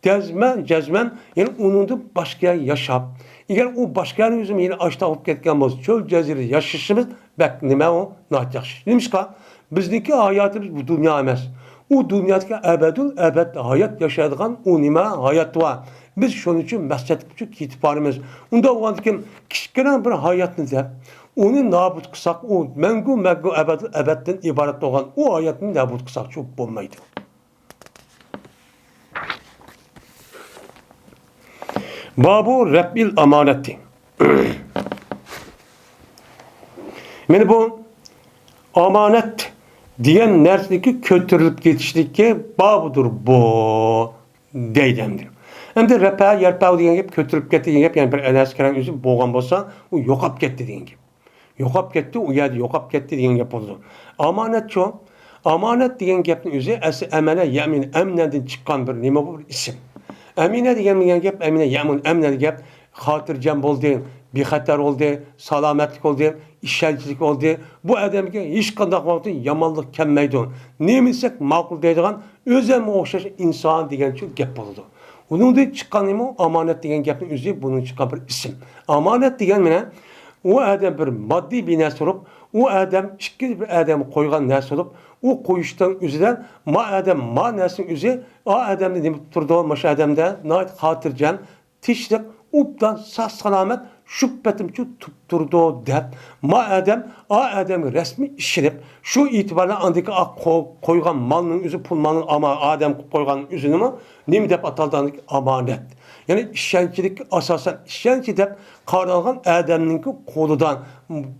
Speaker 1: cezmen yani onun da başka yaşap. Eğer o başka yüzümü yine açta alıp ketken olsa çöl ceziri yaşayışımız bek nime o naat yaşayış. Demiş ki bizdeki hayatımız bu dünya emez. O dünyadaki ebed hayat yaşadığın o nime hayat var. Biz şunun için mescid küçük itibarımız. Onda o andikin kişikenen bir hayatını da onu nabut kısak, o mengu ebedden ibaret olan o hayatını nabut kısak çok olmaydı. Babu Rabbil amaneti. Yani bu amanet diyen nersindeki kötürülüp geçişteki babudur bu deydemdir. Hem de repa yerpa diyen gibi kötürüp gitti diyen gibi yani bir enerjikeren yüzü boğan bolsa o yokap gitti diyen gibi. Yokap gitti o yedi yokap gitti diyen gibi oldu. Amanet şu. Amanet diyen gapın yüzü emene yemin emneden çıkan bir nime bu bir isim. Emine diyen gap emine yemin emneden gap hatırcam oldu, bir hatar oldu, salametlik oldu, işelcilik oldu. Bu adamga hiç kandak vakti yamanlık kelmeydi. Neymisek makul deydiğen özem okşaş insan diyen şu gap oldu. Bunun çıkan nima amanet degan gapning o'zi bunun chiqqan bir ism. Amanet degan mana u adam bir moddiy bir narsa bo'lib, u adam ikki bir adam qo'ygan narsa bo'lib, u qo'yishdan o'zidan ma adam ma narsaning o'zi o adamni nima turdi, o'sha odamda nihoyat xotirjam, tinchlik, ubdan sog' salomat şüphetimçi tutturdu deb ma adam o adamga rasmiy ishonib shu e'tiborda andiki qo'ygan malning o'zi pul malning ama adam qo'ygan o'zini nima deb ataldi amanet. Yani ishonchlik asosan ishonchi deb qaralgan adamning qo'lidan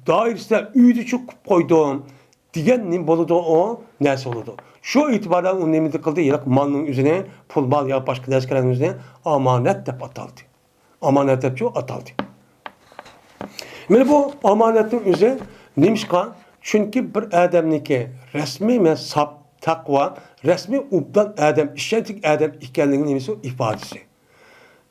Speaker 1: doirasida uyda cho'kib qo'ydim degan nim bo'ladi o narsa bo'ladi. Shu e'tiborda u nima qildi? Yo'q malning o'zini pul mal yo boshqa narsalarning o'zini amanet deb ataldi. Amanet deb ataldi. Mana bu amanetin o'zi nimishqa? Chunki bir odamniki rasmiy men sab taqvo, rasmiy ubdan odam, ishonchli odam ekanligini nimasi ifodasi.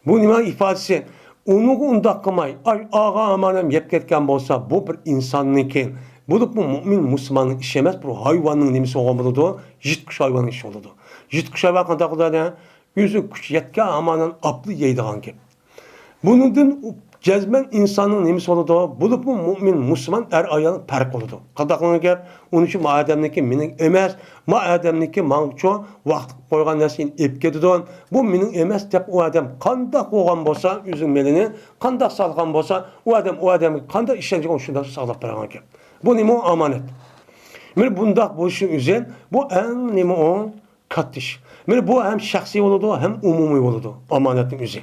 Speaker 1: Bu nima ifodasi? Uni undaq qilmay, og'a amanam yeb ketgan bo'lsa, bu bir insonniki. Bu mu'min musulmonning ishi emas, bu hayvonning nimasi bo'ladi? Yitqish hayvonning ishi bo'ladi. Yitqish hayvon qanday qiladi? O'zi kuch yetgan amandan apli yeydigan gap. Bundan cezmen insanın neymiş oldu? Bulup mu mümin, Müslüman er ayağının fark oldu. Qadaqlığına gap, onun için mademdeki minin emez, mademdeki manço vaqt koygan nesini epkedidon. Bu minin emez dep o adam qandaq olgan bolsa, üzülmelini, qandaq salgan bolsa, o adam qandaq işlenecek onu şundan sağlap beragan gap. Bu nima amanet. Meni bundaq bo'lishi uchun bu en nima o kattish. Meni bu hem shaxsiy bo'ladi, hem umumiy bo'ladi amonatning o'zi.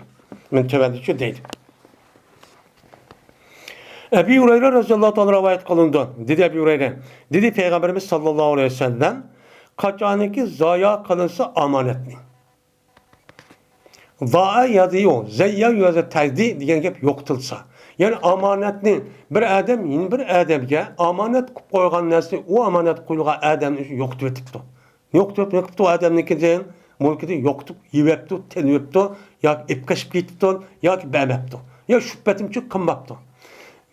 Speaker 1: Men tövbenlikçi deydi. Ebu Hureyre Resulullah anhu rivayet kılındı. Dedi Ebu Hureyre. Dedi Peygamberimiz sallallahu aleyhi ve sellem kaçaniki zaya kılınsa amanetli. Za'a yazıyor. Zeyya yazı terdi diyen gep yoktursa. Yani amanetli bir adam yeni bir adamga amanet koygan nesli o amanet koyulgan adamın yoktu etipti. Yoktu adamniki deyin. Mulkide yoktu, yiyepti, teniyepti, ya ipkaşıp gitipti, ya bemepti. Ya şüphetimçi kımmapti.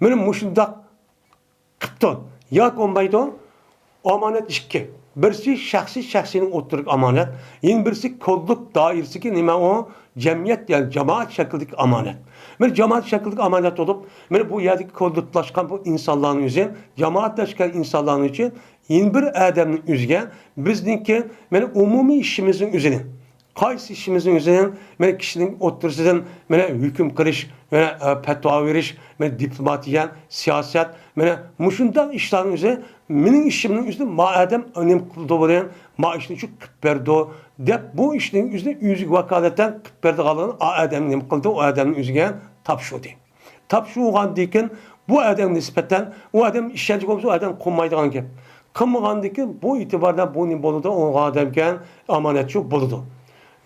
Speaker 1: Benim muşundak kıptı. Ya konbaydı, amanet işki. Birisi şahsinin oturuk amanet. Yine birisi kolluk dairesi ki nime o cemiyet yani cemaat şekildeki amanet. Ben cemaat şekildeki amanet olup, ben bu yerdeki kolluklaşkan bu insanların yüzü, cemaatleşken insanların için yeni bir adamın yüzüge, bizninki ben umumi işimizin yüzünü. Qaysi işimizin üzerine men kişinin oturusundan men hüküm kılış, men petva veriş, men diplomatiyen, siyaset, men muşundan işlerin üzerine menin işimin üzerine madem önem kıldı olan ma işini şu kıpperdo dep bu işin üzerine yüzük vakaletten kıpperdo kalan adem nem kıldı o adamın üzerine tapşırdı. Tapşırgan diken bu adam nispeten o adam işçilik olsa o adam konmaydıgan gap. Kılmagandikin bu itibardan bu ne boludu o adamken amanetçi boludu.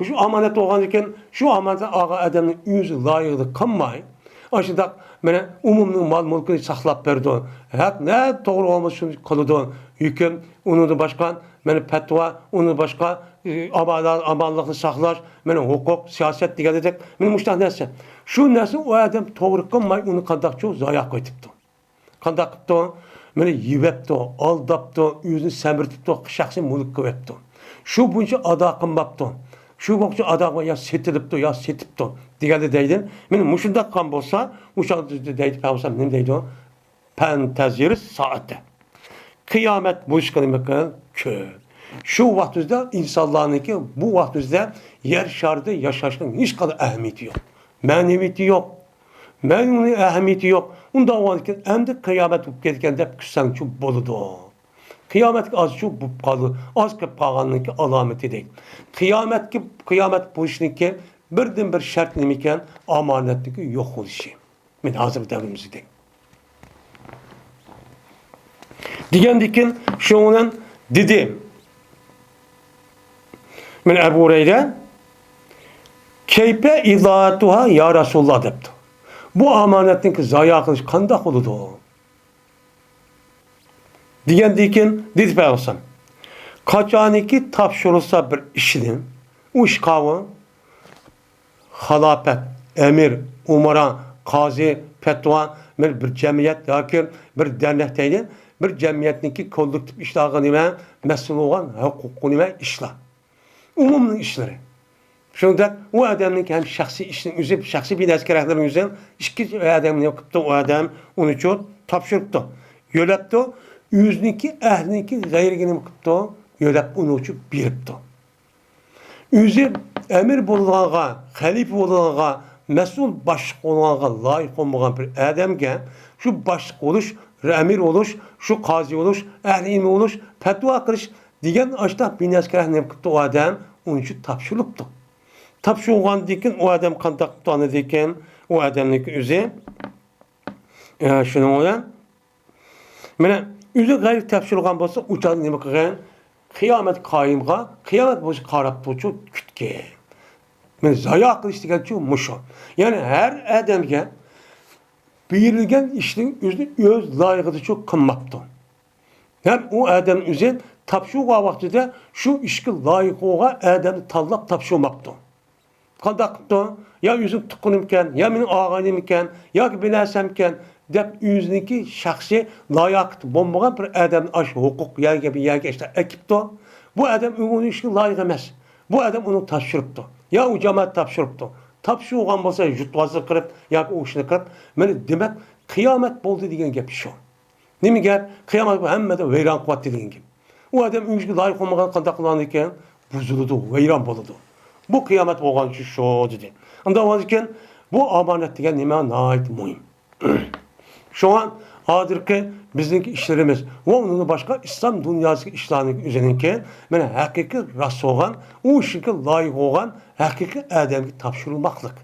Speaker 1: Şu amanet olgan iken şu amanetten ağa adamın yüzü layıqlı qanmay. Aşıda mene umumның mal mülkünü saxlap berdi. Hak ne doğru olmuş şunu kılıdı. Hüküm onu da başkan mene petva onu başka amallıqni saxlaş mene hukuk siyaset degan edek. Mene muştaq narsa. Şu narsa o adam doğru qanmay onu qandaqçı zaya qoytipdi. Qandaq qıpdı? Mene yibepdi, aldapdı, yüzünü semirtipdi, şahsi mülk qıpdı. Şu bunca ada qanmapdı. Şu boğuşu adamı ya setilipti ya setipti degende deydi. Men muşundaq qan bolsa, uşaq deydi peygamber ne deydi o? Pentazir saate. Kıyamet buluşkanı kö. Şu vaxtda insanlarınki bu vaxtda yer şarda yaşaşının hiç kadar ehemmiyeti yok. Məneviyeti yok. Məneviyeti ehemmiyeti yok. Onda o vaxtda hem de kıyamet bulup getkende küssen şu boludu. Kıyamet az şu bu kalı, az ki pağanlık alameti değil. Kıyamet bu işinki birden bir şart nemiken amanetlik yok oluşu. Ben hazır devrimizi değil. Digendikin şunun dedi. Ben Ebu Hureyre keype izatuha ya Resulullah depti. Bu amanetlik zaya kılış kandak oludu. Digendikin dedi peygamber. Kaçaniki tapşırılsa bir işinin o iş kavı halafet, emir, umara, kazi, petva bir cemiyet lakin bir dernekteydi. Bir cemiyetninki kollektif işlahı nime mesul olan hukuku nime işlah. Umumlu işleri. Şunda o adamın hem şahsi işinin üzü, şahsi bir askerlerin üzerine iki adam yapıptı o adam onu çok tapşırıptı. Yölepti. Yüzniki ehliniki gayrigini yapıptı. Yölep onu uçup biripti. Üzü emir bulunanğa, halif bulunanğa, mesul başlık olunanğa layık olmayan bir adamga şu başlık oluş, emir oluş, şu kazi oluş, ehli ilmi oluş, fetva kılış degan aşta bir askerlerin yapıptı o adam onun için tapşırıptı. Tapşırılan dikin o adam kandak tutanı dikin o adamlık üzü şunu olan mene üzü gayri tapşırılan bolsa uçan nima qilgan qiyomat qoyimga qiyomat bo'lsa qarab turuvchi kutga men zoya qilish deganchi mushu ya'ni har odamga berilgan ishning o'zini o'z loyiqicha qilmabdi ham u odam o'zi topshirgan vaqtida shu ishga loyiq bo'lgan odamni tanlab topshirmabdi qanday qilibdi yo o'zim tuqqunimkan yo mening og'aynim yoki bir narsamkan deb o'ziniki shaxsiy loyiq bo'lmagan bir odamni ash huquq yoki işte ekibdi bu odam uni ishga loyiq emas bu odam uni topshiribdi yo u jamoat topshiribdi topshirgan bo'lsa jutvozi qilib yoki u ishni qilib mana demak qiyomat bo'ldi degan gap shu nima gap qiyomat hammada vayron qilyapti degan gap u odam ishga loyiq bo'lmagan qanday qilgan ekan buziladi vayron bo'ladi bu qiyomat bo'lgan shu dedi unda ekan bu omonat degan nima nihoyat muhim şu an hozirgi bizning ishlarimiz va undan boshqa islom dunyosidagi ishlarning o'zininki mana haqiqiy rost bo'lgan u ishga loyiq bo'lgan haqiqiy odamga topshirilmoqlik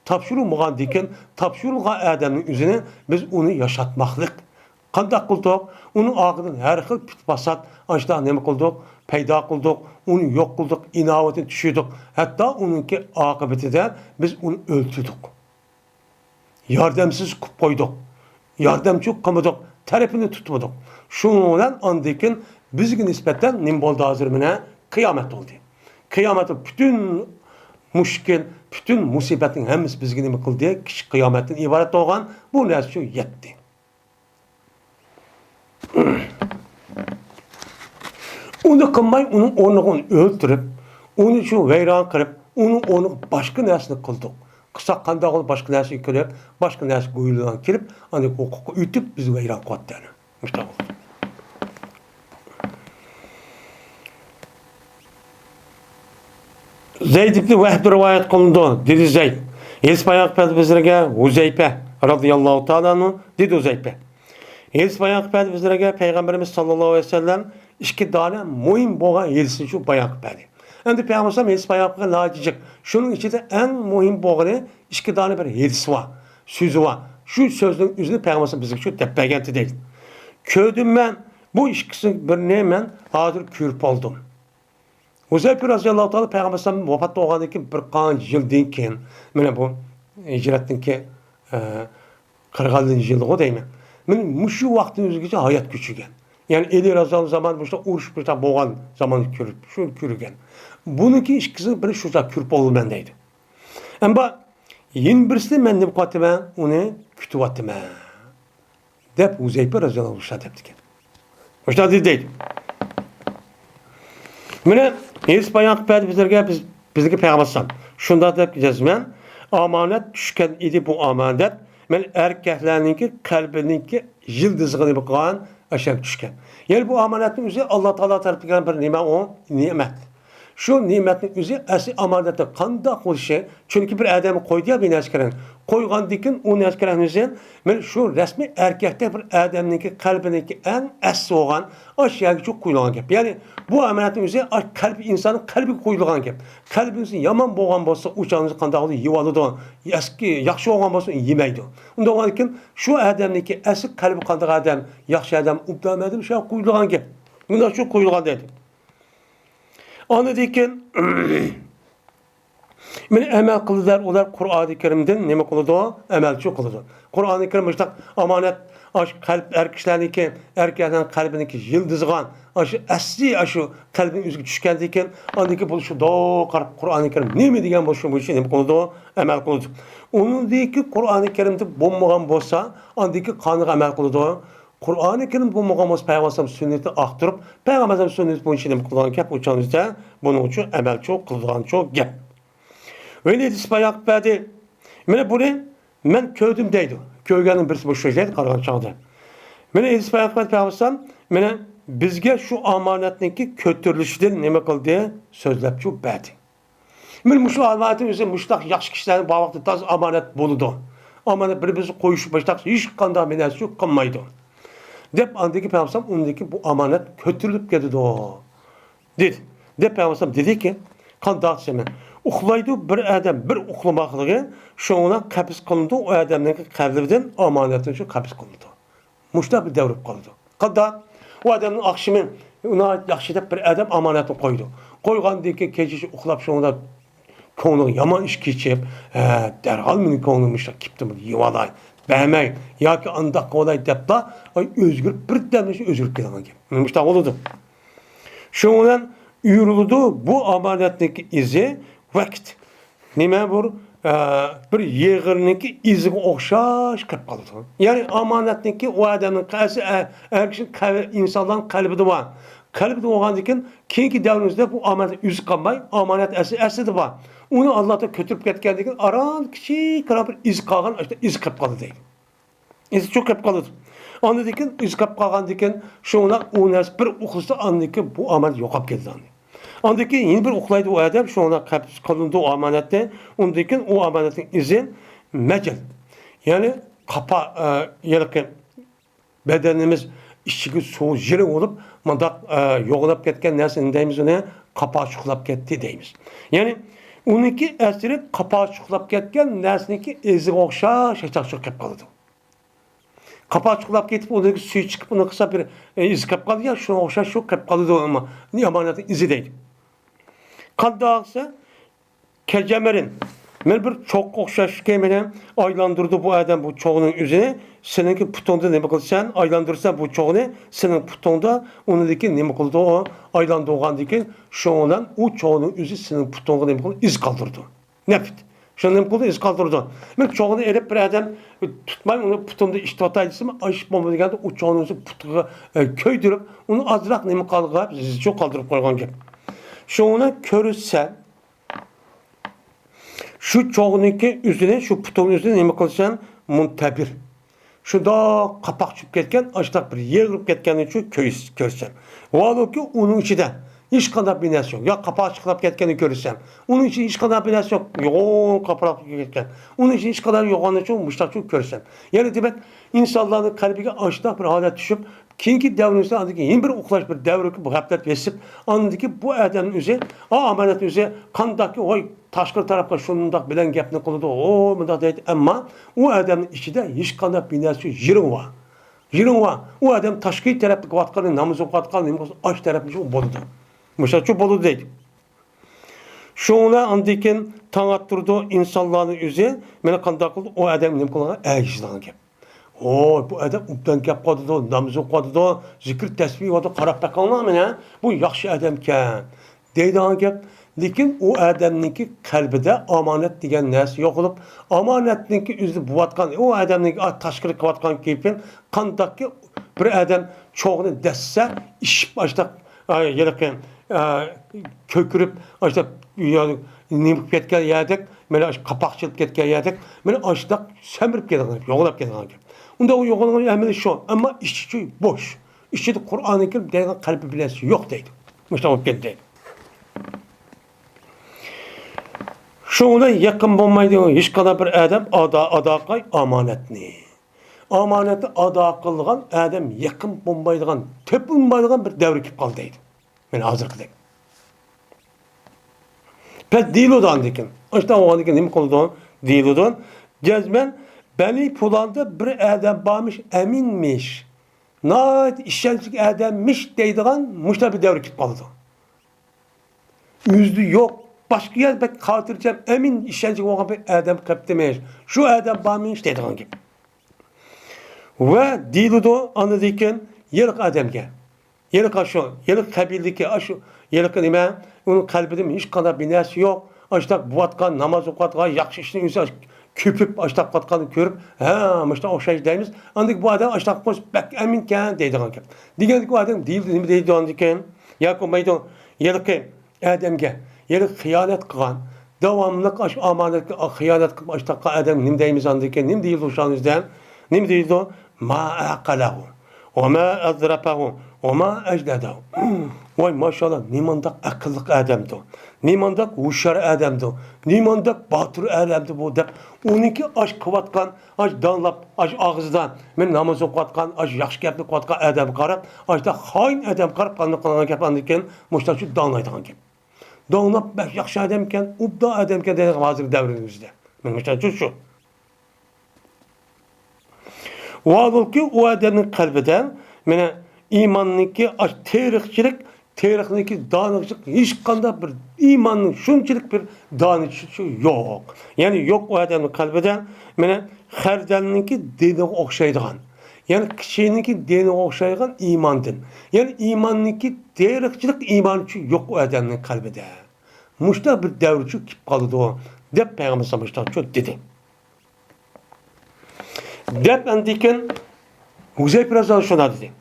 Speaker 1: topshirilmagan degan topshirilgan odamning o'zini biz uni yashatmoqlik qanday qildik uni orqadan har xil fasod ashda nima qildik paydo qildik uni yo'q qildik inovatini tushirdik hatto uningki oqibatida biz uni o'ltirdik yordamsiz qilib qo'ydik yardımcı qilmadik tarafini tutmadik shuning bilan ondan bizga nisbatan nim bo'ldi hozir mana qiyomat bo'ldi qiyomat bütün mushkil bütün musibatning hammasi bizga nima qildi kichik qiyomatdan iborat bo'lgan bu narsa shu yetdi uni qilmay uning o'rnini o'ltirib uni shu vayron qilib uni boshqa narsani qildik qısa qanday qilib boshqa narsa kirib boshqa narsa qo'yilgan kirib ana huquqqa o'tib biz vayron qilyapti Zeyd ibn Vahb rivoyat qilindi dedi Zeyd Espayoq bizlarga Huzayfa radhiyallohu ta'ala anhu dedi Huzayfa Espayoq bizlarga payg'ambarimiz sallallohu alayhi vasallam ikki dona muhim bo'lgan yelsi shu bayon qildi endi Peygamber Espayoqqa lojijik shuning ichida eng muhim bo'lgani ikki dona bir hadis var so'zi var shu so'zning o'zini Peygamber bizga shu deb berganti deydi ko'rdim men bu ikkisini birini men hozir ko'rib oldim Huzayfa radhiyallohu ta'ala Peygamber vafot bo'lgandan keyin bir qancha yildan keyin mana bu hijratdan keyin 40-yil deyman men shu vaqtning o'zigacha hayot kechirgan yani eli razal zaman bu işte urush bo'lgan zaman ko'rib shu ko'rgan buniki ikkisi biri shu ko'rib oldim men deydi ama yin birisi men deb qo'yman uni kutyapman deb Huzayfa radhiyallohu anhu debdi o'sha deydi mana Espayoq bizlarga bizga payg'ambar shunda deb jazman omonat tushgan edi bu omonat men erkaklarningki qalbiningki yildizg'ini bo'lgan aşağı düşken. Yani bu amanatın üzeri Allah Teala tarafından bir nimet o nimet. Şu nimetin üzeri asli amanatı kanda koyuşu. Çünkü bir adamı koydu ya bir askeren. Koygan dikin o askeren üzeri. Ben şu resmi erkekte bir adamınki kalbindeki en asli olan aşağı çok koyulan gibi. Yani bu amanatın üzeri kalbi insanın kalbi koyulan gibi. Kalbinizin yaman boğan bolsa uçağınızı kanda alı yivalıdı. Eski yakşı olan bolsa yemeydi. Onda olan için şu adamınki asli kalbi kanda adam yakşı adam uptamadım şey koyulan gibi. Bunlar şu koyulan dedi. Onu dikin men emel kıldılar olar Kur'an-ı Kerim'den neme kıldı o? Emelçi kıldı. Kur'an-ı Kerim işte amanet aş kalp erkeklerindeki erkeklerin kalbindeki yıldızgan aş asli aşı kalbin üzgü düşkendiyken andaki bu şu doğu Kur'an-ı Kerim ne mi diyen bu şey neme kıldı o? Emel kıldı. Onun diki Kur'an-ı Kerim'de bulmagan bolsa andaki kanıga emel kıldı o. Kur'an-ı Kerim bulmagan bolsa Peygamber sünneti aktırıp Peygamber sünneti bu işini kılgan gap uçanızda bunun için emel çok kılgan çok gap. Ve ne dispayak verdi. Mene bunu men köydüm deydi. Köygenin birisi bu şeyler kargan çağda. Mene dispayak verdi peygambersem mene bizge şu amanetniki kötürlüşden neme kıldı sözlep şu verdi. Men şu amanetin üzerine müştak yaxşı kişilerin bu vakti taz amanet buludu. Amanet birbirimizi koyuşup baştak hiç kanda menesi yok kalmaydı. Dep andaki peygambersem ondaki bu amanet kötürülüp geldi o. Dedi. Dep peygambersem dedi ki kan dağıtışımı. Uxlaydı bir adam bir uxlamaklığı şuna kapis kılındı o adamın kalbinden amanetin şu kapis kılındı. Muşta bir devrip kaldı. Kadda o adamın akşamı ona yaxşı bir adam amanetini koydu. Koygandaki gece uxlap şuna konuğu yaman iş geçip derhal mini konuğumuşlar kiptim yuvalay beğenmeyin ya ki anda kolay dep da özgür bir demiş özgür gelen gibi. Muşta oldu. Şundan yürüldü bu amanetteki izi vakit. Nime bu bir yığırniki izi okşaş kıp kaldı. Yani amanetteki o adamın kalbi insanların kalbi de var. Kalbi de olan diken keyinki devrimizde bu amanet yüzü kalmay amanet eseri de var. Onu Allah'ta kötürüp ketken diken aran küçük bir iz kalgan işte iz kıp kaldı değil. İzi çok kıp kaldı. Anı diken iz kıp kalgan diken şuna unas bir okusa anı diken bu amanet yok geldi anı. Andaki yeni bir oklaydı o adam şuna kalındı o amanette. Ondaki o amanetin izin mecel. Yani kapa yerken bedenimiz işçi soğuk jiri olup mandak yoğunlap ketken nesini deyimiz ona kapağı çıkılap ketti deyimiz. Yani onunki esiri kapağı çıkılap ketken nesindeki izi okşa şeytak çok kep kalıdı. Kapağı çıkılap ketip ondaki suyu çıkıp ona kısa bir izi kep kalıdı ya şuna okşa çok kep kalıdı ama niye amanetin izi değil. Kaddağısı Kecemer'in ben bir çok okşaş kemene aylandırdı bu adam bu çoğunun üzerine seninki putonda ne bakıl sen aylandırırsan bu çoğunu senin putonda onundaki ne bakıldı o aylandı oğan dikin şu olan o çoğunun üzeri senin putonda ne bakıldı iz kaldırdı. Nefit. Şu ne bakıldı iz kaldırdı. Ben çoğunu erip bir adam tutmayın onu putonda işte hataylısı mı aşıp bomba geldi o çoğunun üzeri putuğa köydürüp onu azrak ne bakıldı sizi çok kaldırıp koygan gibi. Şu ona körüsen şu çoğununki üzerine, şu putonun üzerine ne kılsan muntabir. Şu da kapak çıkıp ketken, açtak bir yer kırıp ketken için körsen. Vallahi ki onun içi de hiç kadar binası yok. Ya kapağı çıkıp ketkeni görürsem. Onun için hiç kadar binası yok. Yoğun kapağı ketken. Onun için hiç kadar yoğun için müştak çok görsem. Yani demek insanların kalbine açtak bir hale düşüp kinki devrimizde andaki yeni bir uklaş bir devri bu haftet vesip andaki bu adamın üzeri amanet üzeri kandaki o taşkır tarafta şunundak bilen gepni kılıdı o mıdak deydi ama o adamın içinde hiç kadar binası jirin var. Jirin var. O adam taşkır tarafta vatkanı namazı vatkanı aç tarafı çok boludu. Mesela çok boludu deydi. Şuna andikin tanıttırdı insanların üzeri mene kandak kıldı o adamın nimkulana eğişlan gep. Bu adam ubdan gap qo'ydi, namaz o'qidi, zikr tasbih va qarab bakanlarmi? Bu yaxshi adamkan. Deydigan gap, lekin u odamniki qalbida omonat degan narsa yo'q bo'lib, omonatniki o'zi bo'layotgan, u odamniki tashqari qilayotgan keyfin qandaqki bir odam cho'g'ni dassa, ishib boshda yelqin ko'kirib, boshda nimib ketgan yerdik, mana qapoqchilib ketgan yerdik, mana oshdaq samirib ketgan, yo'g'lab ketgan. Onda o yoğunluğun emri şu ama işçi boş. İşçi de Kur'an-ı Kerim deyden kalbi bilesi yok deydi. Mustafa geldi. Şuna yakın bulmaydı hiç kadar bir adam adaqay amanetni. Amaneti ada kılgan adam yakın bulmaydıgan, tep bulmaydıgan bir devri kip kaldı deydi. Ben hazır deyim. Pek değil odan dikin. İşte o an dikin ne mi koldu değil odan. Cezmen beni pulanda bir adam bağmış eminmiş. Nait işçilik adammış deydiğen muşta bir devri kitmalıdı. Yüzdü yok. Başka yer bek katıracağım emin işçilik olan bir adam kaptemeyiz. Şu adam bağmış deydiğen gibi. Ve diludu anladıyken yelik adam gel. Yelik aşu, yelik kabildeki aşu, yelik nime, onun kalbinde hiç kadar binası yok. Açtak buatkan, namaz okutkan, yakşı işini insan köpüp açtak patkanı körüp işte o şey deyimiz. Andık bu adam açtak koş bek eminken deydiğen gibi. Diğer bu adam değil mi deydiğen diken. Ya komaydı yelik adamge, yelik hıyanet kılan, davamlılık aş amanet hıyanet kılıp aştakka adam nim deyimiz andike nim değil uşağınızdan nim değil o ma aqalahu ve ma azrafahu ve ma ecdedahu. Vay maşallah nimandak akıllık adamdı. Nimandak huşar adamdı. Nimandak batır adamdı bu dep. Onunki aş kıvatkan, aş danlap, aş ağızdan. Men namaz okuyatkan, aş yaxşı gapni kıvatkan adam qarab, aş da hain adam qarab qanday gapan ekan, mushta shu danlaydigan gap. Danlap bak yaxşı adam ekan, ubda adam ekan degan hozir davrimizda. Men mushta shu. Vaadulki o adamın kalbinden mene imanniki tarixniki danışık hiç kanda bir imanın şunçilik bir danışışı yok. Yani yok o adamın kalbinden mene herdelninki dine okşaydıgan. Yani kişininki dine okşaydıgan imandın. Yani imanniki tarixçilik imançı yok o adamın kalbinde. Muşta bir devrçü kip kalıdı o. Dep Peygamber sallallahu çok dedi. Dep endiken Huzeyf Razal şuna dedi.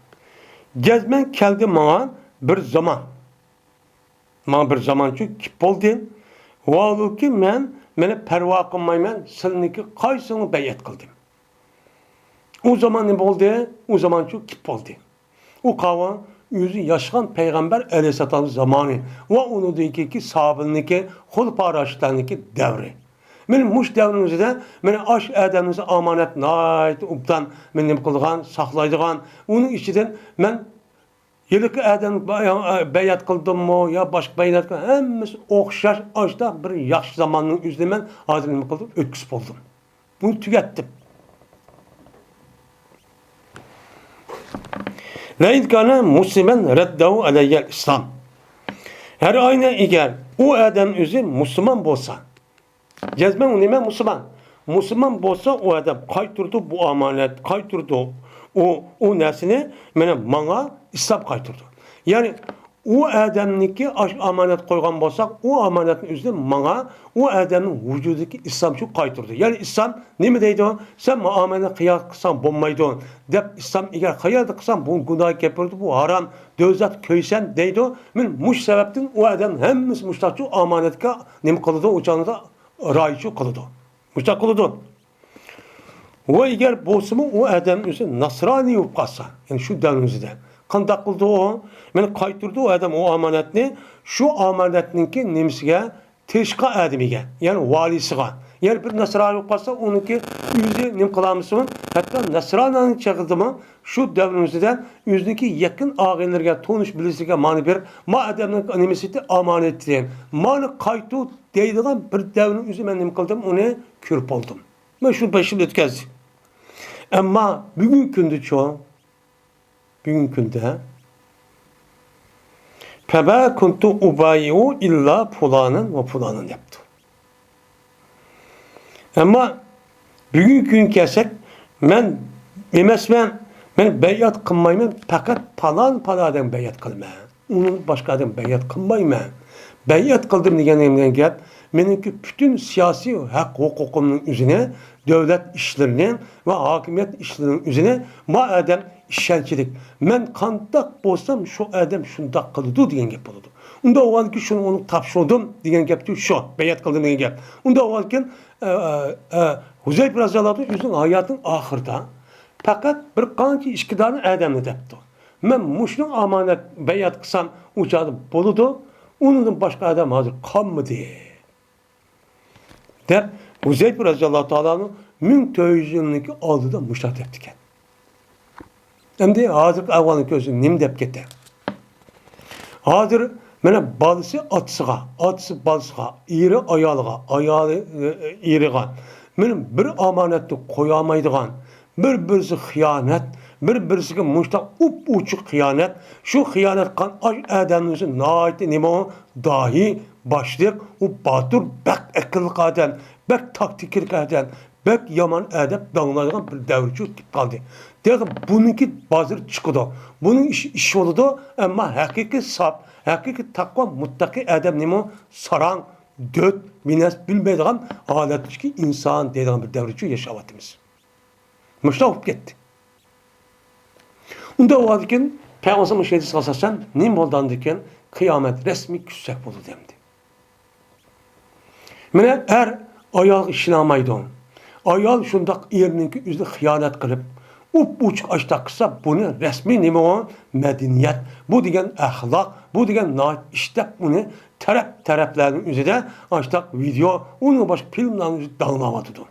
Speaker 1: Gezmen geldi bana bir zaman. Bana bir zaman çünkü kip oldu. Vallahi ki mene perva kılmayman sılniki kaysını beyat kıldım. O zaman ne oldu? O zaman çünkü kip oldu. O kava yüzü yaşayan Peygamber Aleyhisselam zamanı ve onu dedi ki sahabıniki hulpa raşitlarındaki devri. Benim muş devrimizde mene aş adamımıza amanet nait ubdan menim kılgan saklaydıgan onun içinden men yılki adam beyat kıldım mı ya başka beyat kıldım hemmesi okşaş aşda bir yaxşı zamanın üzerinde men hazır nima kıldım ötküsüp oldum. Bunu tükettim. La inkana muslimen reddahu aleyyel İslam. Her ayna eğer o adam özü Müslüman bolsa Cezmen o nime Müslüman. Müslüman bolsa o adam kaytırdı bu amanet, kaytırdı o nesini bana İslam kaytırdı. Yani o adamniki amanet koygan bolsak o amanetin üzerine bana o adamın vücudundaki İslam şu kaytırdı. Yani İslam ne mi deydi o? Sen muamele kıyar kısan bulmaydı o. Dep İslam eğer kıyar da kısan bu günah yapırdı bu haram dözat köysen deydi o. Muş sebepten o adam hemimiz muştaçı amanetka ne mi kılıdı o canlıda rayçı kılıdı. Muştak kılıdı. O eğer bolsa o adam üzerine Nasrani yok kalsa. Yani şu devrimizde. Kandak kıldı o. Yani kaytırdı o adam o amanetini. Şu amanetninki nemisiga teşka adamiga. Yani valisiga. Yani bir Nasrani yok kalsa onunki yüzü nem kılamısın. Hatta Nasrani'nin çakıldımı şu devrimizde yüzdeki yakın ağabeyleriga tonuş bilisige mani bir ma adamın nemesiyeti amanet diyen. Mani kaytı deydiğen bir devrin yüzü ben nem kıldım onu kürp oldum. Ben şu başımda etkazdım. Ama bugün gündü çoğu bugün günde feba kuntu ubayiu illa fulanın ve fulanın yaptı. Ama bugün gün kesek men beyat kılmayım fakat falan adam beyat kılma. Onun başka adam beyat kılmayım. Beyat kıldım diyenemden gel. Benimki bütün siyasi hak hukukumun üzerine devlet işlerinin ve hakimiyet işlerinin üzerine madem işçilik. Men kandak bolsam şu adam şundak kıldı diyen gap oldu. Unda o an ki şunu onu tapşırdım diyen gapti şu. Beyat kıldım diyen gap. Unda o an ki Huzeyf Razallahu yüzün hayatın ahırda fakat bir kanki işkidarın adamını depti. Men muşnun amanet beyat kısam uçadım boludu. Onun başka adam hazır kalmadı. Dep Huzeyf Razallahu Teala'nın müntözünlüğü aldı da muştat ettiken. Hem de hazır avvanın gözü nim dep gitti. Hazır balısı atısı balısıga, iri ayalıga, ayalı iriga. Bir amanetni koyamaydıgan, birisi hıyanet, birisiga muşta uçuk hıyanet. Şu hıyanet kan adamımızın naiti nima dahi başlık o batır bek akıllı adam, bek taktiklik adam, bek yaman adam dağılaydigan bir devrçi kaldı. Demek bununki bazır çıkıdı. Bunun iş oldu ama hakiki sap, hakiki takva muttaki adam nima saran, döt, bines bilmeydiğin aletçi insan dediğin bir devrçi yaşavatımız. Müştah olup gitti. Onda o adıken Peygamber'in şeydisi kalsasan nim oldandıken kıyamet resmi küssek buldu demdi. Mene ayol ishlamaydi. Ayol shundoq erininki o'zida xiyonat qilib, uch ashta qilsa, buni rasmiy nima o? Madaniyat. Bu degan axloq, bu degan istab buni taraflarning o'zida ashta video, uni boshqa filmlarni danglavatdi.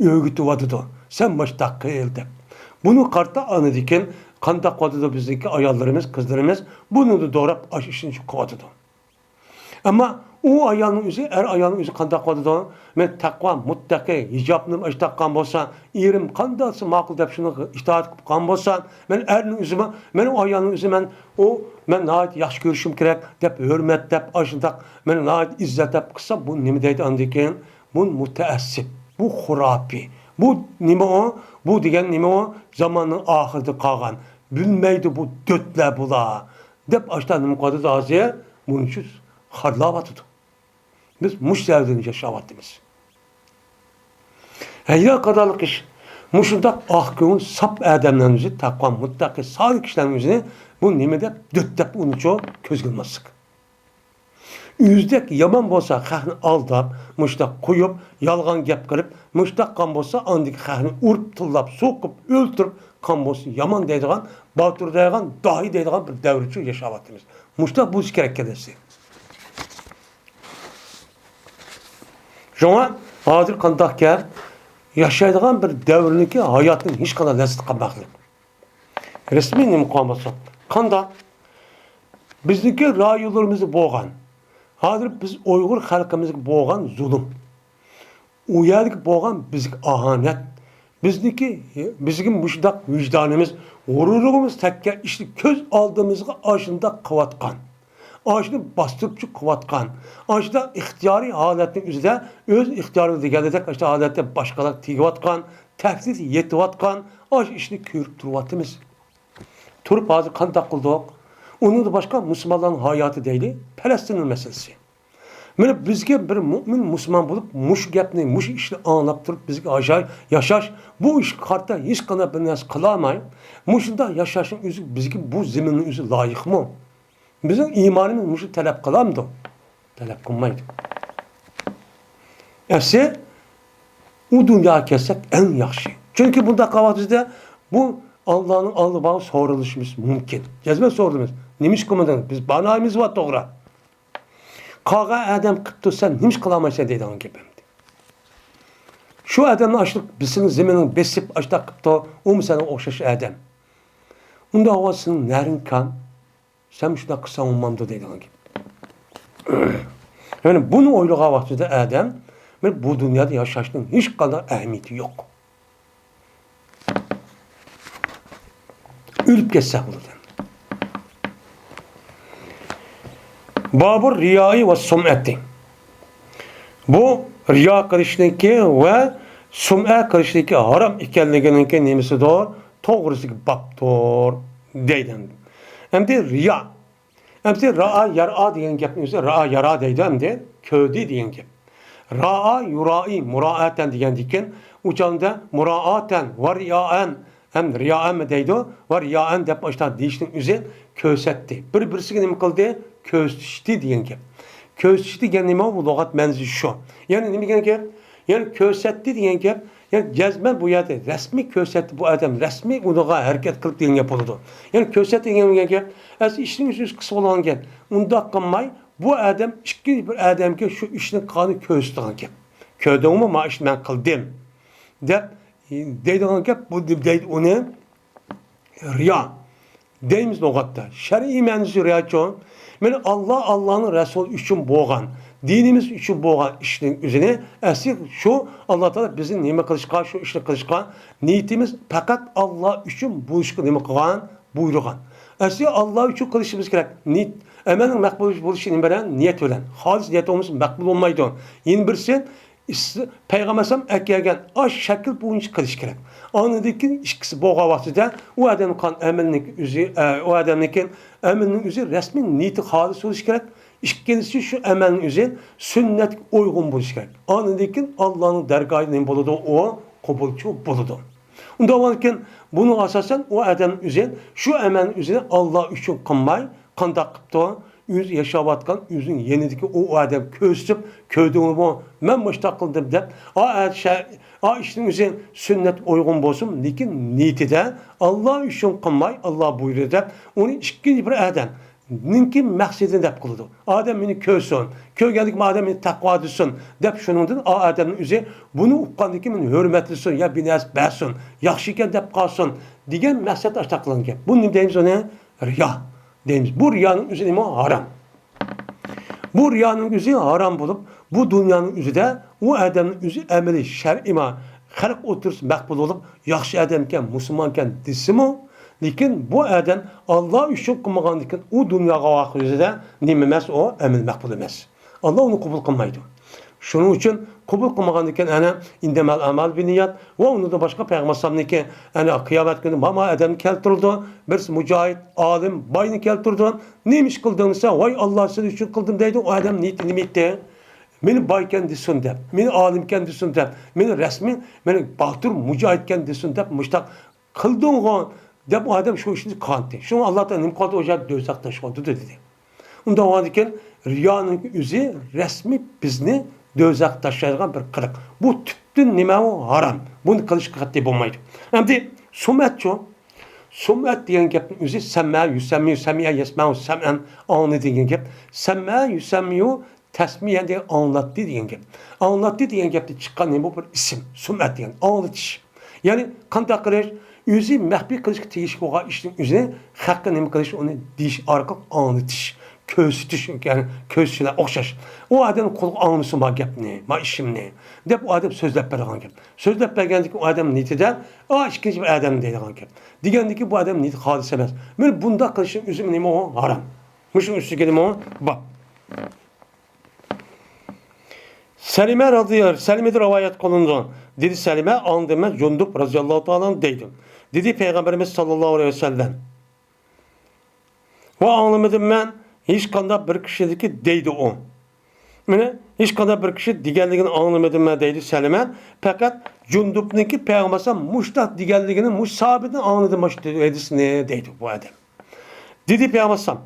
Speaker 1: O'rgityapti. Sen boshqa qil deb. Buni qarta anadikin qandaq qotidi bizniki ayollarimiz, qizlarimiz buni doğrab aş ishini qilyapti. Ama o ayolning o'zi, ayolning o'zi qandaq qotidi? Men taqvo, muttaqi, hijobni taqqan bo'lsa, erim qandaqsi ma'qul deb shuni itoat qilgan bo'lsa, men erning o'zimi, men o ayolning o'zi men nəhayət yaxshi ko'rishim kerak deb hurmat deb ashundaq, men nəhayət izzat deb qilsa, bu nima deydi andikin? Bu mutaassib, bu xurafi. Bu nima o? Bu degan nima o? Zamonning oxirida qolgan. Bilmaydi bu dötler bular. Deb ashta nima qiladi hozir? Buning uchun xarlavatdi. Biz müşteriden yaşavatımız. Hayra kadarlık iş. Muşundaq ahkımın sap adamlarımızı, takva, muttaki, sağlık işlerimizi bu nimede döttep onu çok köz kılmazsık. Yüzdek yaman bolsa xahni aldap, muştaq koyup, yalgan gap kırıp, muştaq kan bolsa andik xahni urup, tıllap, sokup, öldürüp, kan bolsa yaman deydiğen, batır deydiğen, dahi deydiğen bir devriçi yaşavatımız. Muştaq bu iş gerek kedesi. Şuna hazır qandaq gap yaşaydigan bir davrniki hayatın hiç qanday lezzet qilmaqlik. Resmi nima qolmasa, qandaq bizniki rayonlarımızda bo'lgan. Hazır biz Uyg'ur xalqimizga bo'lgan zulm. U yerga bo'lgan bizga ahanet. Bizning muşdaq vicdanımız, g'ururimiz takka ishni ko'z oldimizga ashunda qilayotgan. Aşını bastırıpçı kıvatkan. Aşıda ihtiyari haletinin üzerinde öz ihtiyarını degeledek aşıda halette başkalar tigivatkan, tehdit yetivatkan, aş işini körüp duruvatımız. Turup bazı kan takıldık. Onun da başka Müslümanların hayatı değil, Palestin'in meselesi. Yani bizge bir mümin Müslüman bulup, muş gepni, muş işini anlap durup bizge yaşaş, bu iş kartta hiç kadar bir nas kılamayın. Muşunda yaşaşın üzü, bizge bu zeminin üzü layık mı? Bizim imanımız muşu talep kılamdı. Talep kılmaydı. Hepsi o dünya kessek en yaxşı. Çünkü bunda kavatızda bu Allah'ın Allah'a soruluşumuz mümkün. Cezme sordunuz. Nimiş kılmadınız? Biz banayımız var doğru. Kağa adam kıptı sen nimiş kılamaysa dedi onun gibi. Şu adamın açlık bizim zeminin besip açlık kıptı o mu sana okşaş adam. Onda havasının nerin kan sen şuna kısa olmamdı dedi onun gibi. Yani bunu oyluğa vaxtıda adam bu dünyada yaşaşının hiç kadar ehemmiyeti yok. Ölüp geçsek buradan. Babur riyayı ve sum'ati. Bu riya kılışındaki ve sum'a kılışındaki haram ikenliğinin nemisi doğru, doğrusu bab doğru deydi. Hem de riya. Hem de ra'a yar'a diyen gapın üzerine ra'a yar'a deydi hem de ködi diyen gap. Ra'a yura'i mura'aten diyen diken ucanda mura'aten var riya'en hem riya'en mi deydi var riya'en dep baştan deyişinin üzerine kösetti. Birisi nima qildi? Kösüşti diyen gap. Kösüşti diyen nima bu lügat menzi şu. Yani nima diyen gap? Yani kösetti diyen gap. Yani cezmen bu yerde resmi kösetti bu adam resmi unuğa hareket kılıp diyen gap oldu. Yani kösetti diyen gap. Az işin üstü kısa olan gap. Unda qanmay bu adam ikki bir adamga şu işni qani kösetigan gap. Ködümü ma ish men qildim. Deb deydigan gap bu deydi onu riya. Deyimiz lügatda. Şer'i menzi riyaçon. Yani Allah'ın Resulü üçün boğan, dinimiz üçün boğan işinin üzerine esir şu Allah Teala bizim nime kılışkan, şu işini kılışkan niyetimiz fakat Allah üçün bu işi nime kılgan, buyurgan. Esir Allah üçün kılışımız gerek. Niyet, emenin makbul buluşu niyet ölen. Halis niyet olmasın makbul olmaydı. Yeni birisi Peygambersem ekleyen aş şekil bu iş kılış gerek. Anındaki işkisi boğa vaxtıda o adamın kan emelinin üzü, o adamın emelinin üzü resmi niyeti halis oluş gerek. İkincisi şu emelinin üzü sünnet uygun buluş gerek. Anındaki Allah'ın dergahının buludu o kabulçu buludu. Onda varken bunu asasen o adamın üzü şu emelinin üzerine Allah üçün kanmay, kandak kıptı, öz yaşavatkan özün yenideki o adam kösüp köydüğünü bu ben müştak kıldım dep işin üzerine sünnet uygun bolsun lekin niyetide Allah üçün kılmay Allah buyuruyor dep onu ikinci bir adam ninki məqsədini dep kıldı. Adam beni kösün, köygelik adam beni takva düşsün dep şunundan o adamın üzeri bunu uqqandaki men hürmetlisin ya binas bəsun, yaxşı iken dep qalsın degan məqsəd aşta kılıngan. Bunu deyimiz ona riya deyimiz. Bu riyanın üzeri haram. Bu riyanın üzeri haram bulup bu dünyanın üzeri de o adamın üzeri əmeli şer'i ma xalq otursun məqbul olup yaxşı adamken, Müslümanken desimi lekin bu adam Allah üçün kılmağandıkın o dünyaya vakı üzere nimemes o emel makbul emas. Allah onu kabul kılmaydı. Şunun için kabul kılmağandıkın ana indemel amal bin niyat ve onu da başka peygamber sallallahu ana kıyamet günü mama adam keltirildi. Bir mücahit, alim, bayını keltirildi. Neymiş kıldığınızsa vay Allah senin için kıldım deydi. O adam niyetini bitti. Meni bayken desin dep, meni alimken desin dep, meni resmi, meni bahtır mücahitken desin dep, müştak kıldığın dep o adam şu işini kantı. Şunu Allah'tan nimkatı ocağı dözakta şu oldu dedi. Onda o adamken riyanın üzü resmi bizni dözak taşıyacağın bir kırık. Bu tüttün nime o haram. Bunu kılış katli bulmaydı. Hem de sumet şu. Sumet diyen gepin üzü semme yüsemmiye yesmehu semen anı diyen gep. Semme yüsemmiyu tesmiye diye anlattı diyen gep. Anlattı diyen gepte çıkan ne bu bir isim. Sumet diyen anlatış. Yani kandak kırış özü məhbi qilish tegishli bo'lgan ishning o'zini haqqa nima qilish uni deyish orqali anglatish ko'rsatish ya'ni ko'rsatishlar o'xshash u odam qo'lga olmasa ma gapni ma ishimni deb u odam so'zlab bergan gap so'zlab bergandiki u odam niyatida ikkinchi bir odam deydigan gap degandiki bu odam niyat xolis emas men bunda qilishim o'zim nima harom shuning ustiga nima bor Selime'de rivayet kılındı. Dedi Selime andime Cundub radıyallahu ta'ala deydi. Dedi Peygamberimiz sallallahu aleyhi ve sellem. Ve anlamadım ben hiç kanda bir kişideki deydi o. Mene hiç kanda bir kişi digerligini anlamadım ben deydi Selime. Fakat Cundub'niki Peygamber'e muştak digerligini muş sahabeden anladım edisini deydi bu adam. Dedi Peygamber'e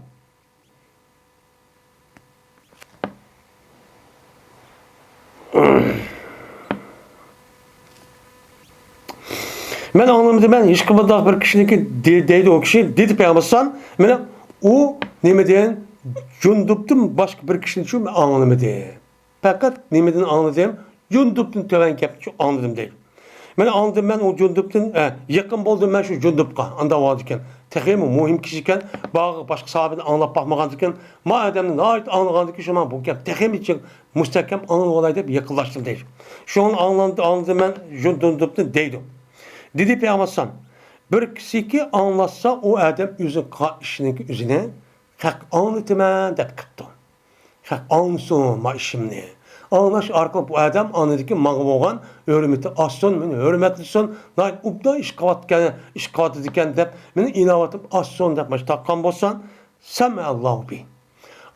Speaker 1: ben anlamadım ben hiç kıvırdak bir kişilik deydi o kişi dedi Peygamber'san ben o nemeden Cundub'tun başka bir kişinin için anlamadım. Fakat nemeden anladım Cundub'tun töven kepçi anladım değil. Ben anladım ben o Cundub'tun yakın buldum ben şu Cundub'ka anda vardıkken. Tekimi muhim kişiyken başka sahabeden anlap bakmagandıkken ma adamın ait anlagandıkken şu an bu kep tekimi için müstehkem anıl olayda bir yakınlaştım değil. Şu an anladım ben Cundub'tun deydim. Dedi Peygamber bir kişi ki anlatsa o adam üzün işinin üzerine hak anlatıma dep kıptı. Hak anlasın ma işimni. Anlaş arka bu adam anladı ki mağlup olan hürmeti asson, meni hürmetlisin. Nayt ubda iş kavatı diken dep, meni inavatım asson dep maç takkan bolsan, semme Allahu bi.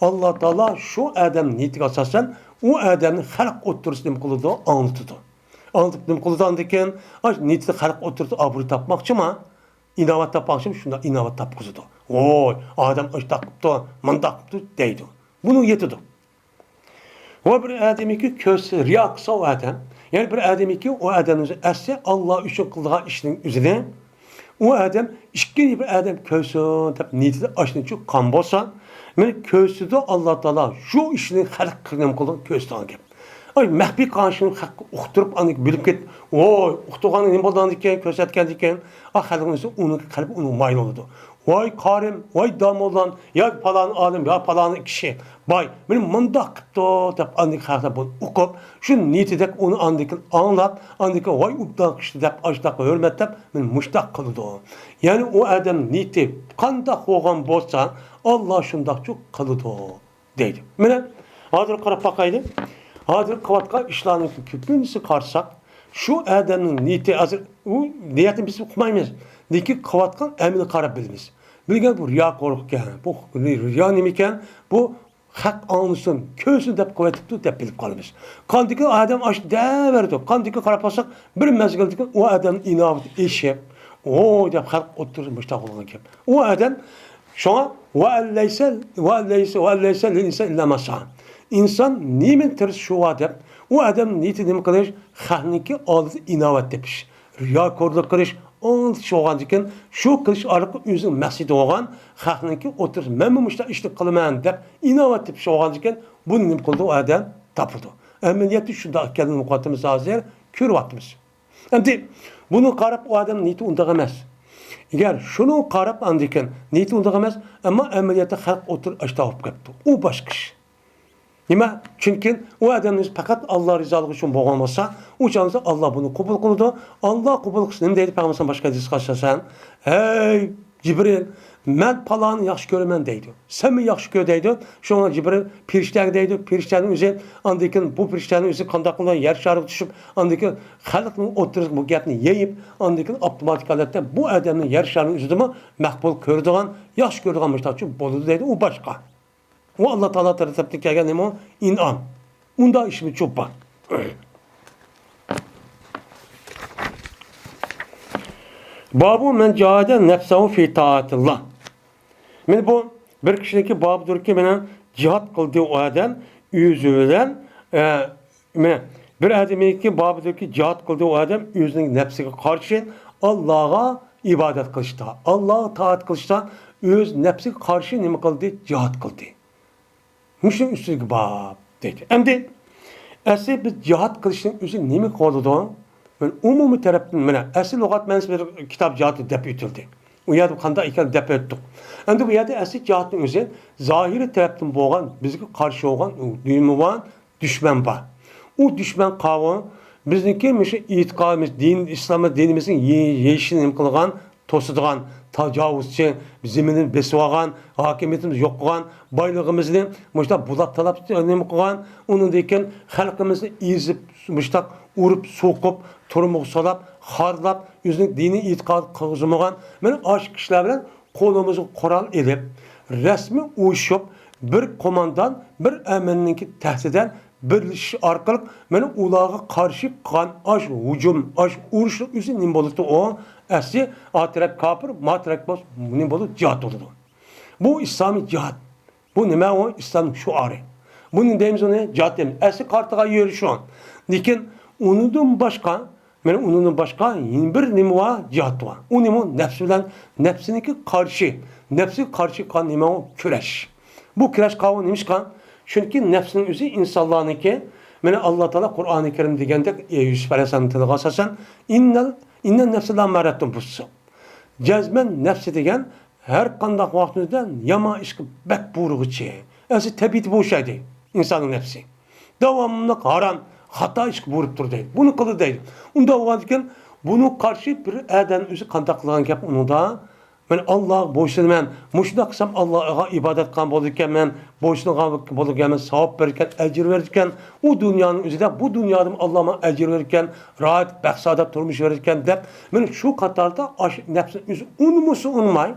Speaker 1: Allah Teala şu adam niyetine asasen o adamın halk oturusunu kılıdı, anlatıdı. Anlatıp kılıdan diken, niyetine halk oturdu, aburu tapmakçı mı? İnavat tapmakçı mı? Şunda inavat tapkızıdı. Oy, adam iş takıptı, man takıptı deydi. Bunu yetidi. O bir ademi ki köse riya kısa o adam. Yani bir ademi ki o adamın esse Allah üçün kıldığı işinin üzerine o adam işkili bir adam köse niyetinde aşının için kan bolsa men köse de Allah Teala şu işinin halk kılgın kıldığı köse de ay məhbi kanşının hakkı uqturup anık bilip ket. Oy, uqtuğanın ne boldan diken, kösetken diken. Halkımızı onun kalbi onun mayıl oldu. Vay karim, vay damoldan, ya falan alim, ya falan kişi. Bay, benim mındak kıptı, dep andık halkta bunu okup, şu niyetidek onu andıkın anlat, andıkın vay ubdan kişi dep, açdak hürmet dep, ben muştak kılıdı o. Yani o adam niyeti kandak oğan bolsa, Allah şundak çok kılıdı o, deydi. Mene, hadır qarab bakaydı. Hadir kavatka işlerini küpünüzü karsak, şu adamın niyeti hazır, bu niyetini biz okumayız. Niki kavatkan emini karab bilimiz. Bilgen bu riya korkukken, bu riya nemiken, bu hak anlısın, köysün dep kuvvetipti dep bilip kalımız. Kandiki adam aç deverdi, kandiki karab basak, bir mezgildiki o adamın inavıtı eşe, o dep halk oturur müştak olan kep. O adam, Şuna ve leyse lil insan illa ma sa'a. İnsan nimin tirsi şu deb, o adam niyeti nima qilish, xalqniki oldida inovat depish. Riyokorlik qilish, ol sho'g'an ekan, shu qilish orqali o'zining maqsadi bo'lgan, xalqniki o'tirish, men bu ishda ishlik qilaman deb inovat deb sho'g'an ekan, buni nima qildi o adam? Tapıldı. Ameliyatı şunda kendini mukaddimiz hazır ko'ryapmiz. Endi buni qarab o adam niyeti undaqa emas. Eğer şunu qarab andikan niyeti undaqa emas, ammo ameliyatda xalq o'tir ashta olib ketdi. U boshqa ish. Nima? Chunki o adamning faqat Alloh rizoligi uchun bo'lgan bo'lsa, u chonsa Alloh buni qabul qiladi. Alloh qabul qilsa nima deydi payg'ambar boshqa hadis qilsasan? Ey Jibril, men palani yaxshi ko'raman deydi. Sen mi yaxshi ko'r deydi? Shunga Jibril firishtaga deydi. Firishtaning o'zi andikin bu firishtaning o'zi qanday qilib yer shariga tushib, andikin xalqning o'tirib bu gapni yeyib, andikin avtomatik holatda bu odamning yer sharining o'zidimi maqbul ko'radigan, yaxshi ko'radigan mushtachi bo'ladi deydi. U boshqa. O Allah Teala tarafından kelgan nima? İn'am. Unda işimi çok bor. Babu men cahade nefsahu fi taatillah. Men bu bir kişiniki babıdır ki menen cihat kıldığı o adam yüzünden bir adamınki babıdır ki cihat kıldığı o adam yüzünün nefsine karşı Allah'a ibadet kılışta, Allah'a taat kılışta öz nefsine karşı nima kıldı? Cihat kıldı. Müşün üstündeki bab dedi. Endi asli biz cihat kılışın özü nemi koydu? Ben umumi taraftan mena asli lügat mensi bir kitap cihatı dep yutildi. O yerde kanda iken dep ettik. Endi bu yerde asli cihatın özü zahiri taraftan boğan, bizge karşı olan düğümü var, düşman var. O düşman kavı bizdeki mişi itikadımız, din, İslam'ı dinimizin yeşilini kılgan, tosuduğan, tacavuzçı, zeminin besvagan, hakimiyetimiz yok kılgan, baylığımızı müştak bulap talap önemi kılgan, onun deyken halkımızı izip, müştak urup, sokup, turmuq solap, harlap, yüzünün dini itikad kılgızımıgan, benim aşk kişiler bilen kolumuzu koral edip, resmi uyuşup, bir komandan, bir emeninki tehdiden, birleşiş arkalık, benim ulağa karşı kan, aş, hücum, aş, uğruşluk yüzü nimboluktu o, asli atirek kapır, matirek boz, nimboluk cihat oldu. Bu İslami cihat. Bu nime o? İslam'ın şuarı. Bunun deyimiz o ne? Cihat deyimiz. Asli kartığa yürü şu an. Lakin onunun başka, benim onunun başka bir nime var, cihat var. O nime o nefsi bilen, nefsiniki karşı, nefsi karşı kan nime o? Küreş. Bu küreş kavga neymiş kan? Çünkü nefsinin özü insanlarınki, yani Allah Teala Kur'an-ı Kerim degende Yusuf Aleyhisselam'ın tılığı asasen innen nefsi la merettum bussu. Cezmen nefsi degen her kandak vaktimizden yama işki bek buğruğu çiğ. Esi tebiti bu şeydi insanın nefsi. Devamlı haram, hata işki buğrup dur deydi. Bunu kılı deydi. Onda o vakikken bunu karşı bir eden özü kandaklığın kep onu da ben Allah boşuna muşda kısam Allah'a ibadet kan bolurken ben boşuna bolurken ben sevap verirken, ecir verirken o dünyanın üzerinde bu dünyada Allah'ıma ecir verirken, rahat, behsadat turmuş verirken de ben şu katarda nefsin üzü unmusu unmay.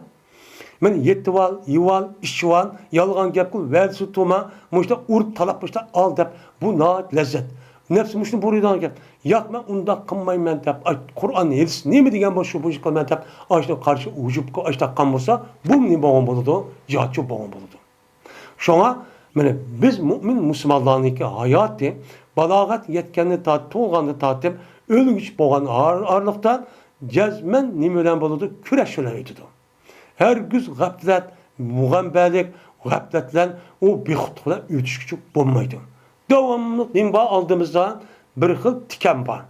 Speaker 1: Ben yettival, yival, işçival, yalgan gep kıl, velsi tuma, muşta urup talap muşta al dep bu naat lezzet. Nefsi muşta buraydan gep. Yak ben unda kınmayım dep. Kur'an hedis ne mi degen bu şu kılmayım dep. Açta karşı ucup açta kan bolsa bu ne boğan boludu? Cihatçı boğan boludu. Şuna biz mümin Müslümanlarınki hayatı balagat yetkenli taat, toğanlı taatip ölgüç boğan ağırlıktan cezmen nimelen boludu? Küreşöyle ödüdü. Her güz gaflet, muğambelik, gafletlen o bir hutla ötüş küçük bulmaydı. Devamlı nimba aldığımızda bir xil tikan var.